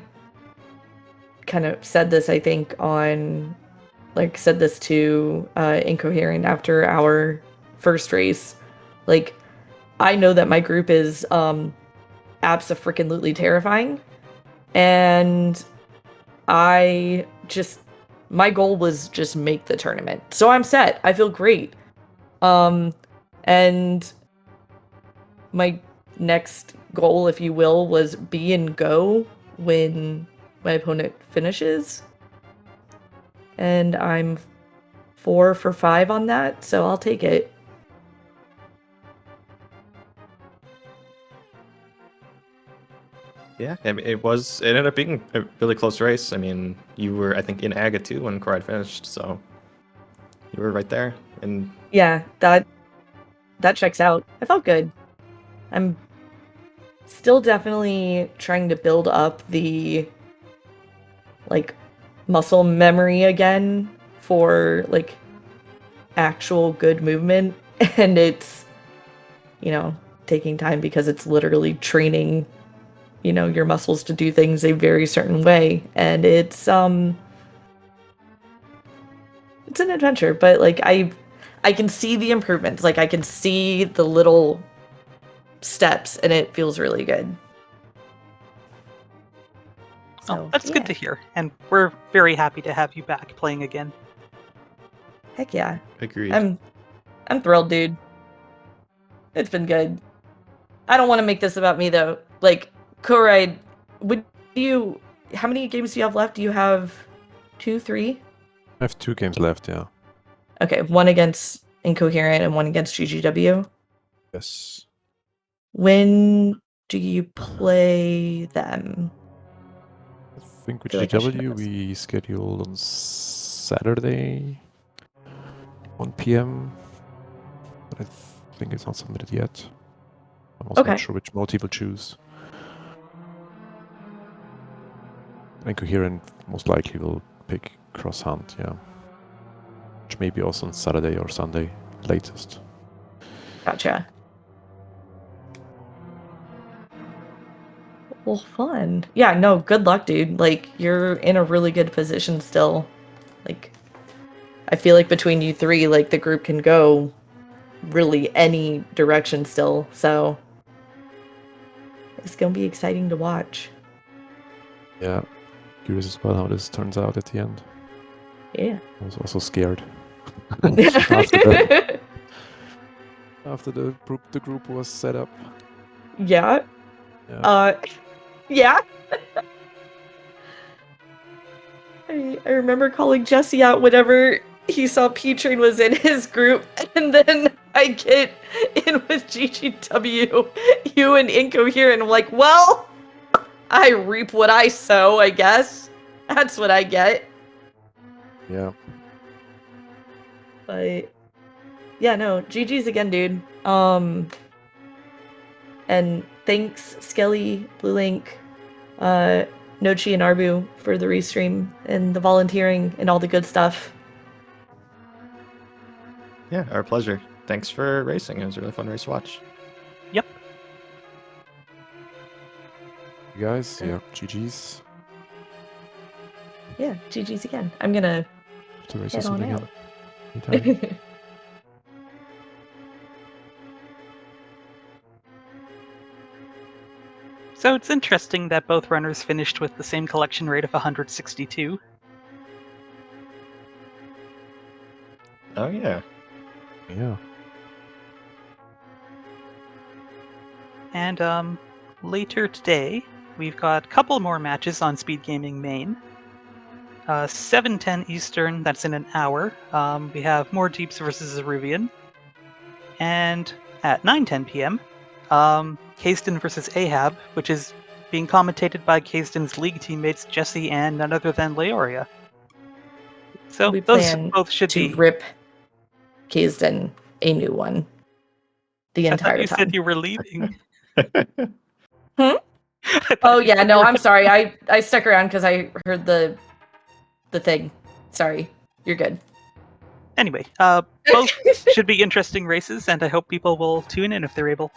D: kind of said this, I think, said this to Incoherent after our first race. Like, I know that my group is abso-freaking-lutely terrifying. And my goal was just make the tournament. So I'm set. I feel great. And my next goal, if you will, was be and go when my opponent finishes. And I'm 4 for 5 on that, so I'll take it.
B: Yeah, I mean, it ended up being a really close race. I mean, you were, I think, in Aga too when Corride finished, so you were right there. And
D: Yeah, that checks out. I felt good. I'm still definitely trying to build up the muscle memory again for actual good movement, and it's taking time because it's literally training your muscles to do things a very certain way, and it's an adventure, but I can see the improvements. Like, I can see the little steps, and it feels really good. So,
A: Oh, that's
D: yeah.
A: good to hear, and we're very happy to have you back playing again.
D: Heck yeah.
B: agreed.
D: I'm thrilled, dude. It's been good. I don't want to make this about me though. Like, Corride, how many games do you have left? Do you have 2, 3?
C: I have 2 games left, yeah.
D: Okay, one against Incoherent and one against GGW.
C: Yes.
D: When do you play them?
C: I think with
D: feel like I should know
C: GW
D: this.
C: we scheduled on Saturday, 1 p.m. But I think it's not submitted yet. I'm also not
D: Okay.
C: sure which mode he will choose. Incoherent most likely will pick Cross Hunt, yeah. Which may be also on Saturday or Sunday, latest.
D: Gotcha. Well, fun. Yeah, no, good luck, dude. Like, you're in a really good position still. Like, I feel like between you three, like, the group can go really any direction still, so it's gonna be exciting to watch.
C: Yeah, curious as well how this turns out at the end.
D: Yeah.
C: I was also scared. after the group was set up.
D: Yeah.
C: Yeah.
D: Yeah. I remember calling Jesse out whenever he saw P-Train was in his group, and then I get in with GGW, you and Incoherent. I'm like, well, I reap what I sow, I guess. That's what I get.
C: Yeah.
D: But yeah, no, GG's again, dude. And thanks, Skelly, Blue Link, Nochi and Arbu for the restream and the volunteering and all the good stuff.
B: Yeah, our pleasure. Thanks for racing. It was a really fun race to watch.
A: Yep.
C: You guys, yeah, GG's.
D: Yeah, GG's again. I'm gonna
C: To race
D: head
C: soon
D: on
C: again.
D: out.
C: Anytime.
A: So it's interesting that both runners finished with the same collection rate of 162.
B: Oh, yeah.
C: Yeah.
A: And later today, we've got a couple more matches on SpeedGaming Main. 7:10 Eastern, that's in an hour. We have More Deeps versus Zeruvian. And at 9:10 p.m., Kayston versus Ahab, which is being commentated by Kayston's league teammates Jesse and none other than Laoria. So
D: We
A: those
D: plan
A: both should
D: to
A: be.
D: rip Kaysden a new one the
A: I thought
D: entire
A: you
D: time.
A: said you were leaving.
D: Hmm?
A: I thought
D: Oh
A: you
D: yeah,
A: said
D: no,
A: you were-
D: I'm sorry. I stuck around because I heard the thing. Sorry, you're good.
A: Anyway, both should be interesting races, and I hope people will tune in if they're able.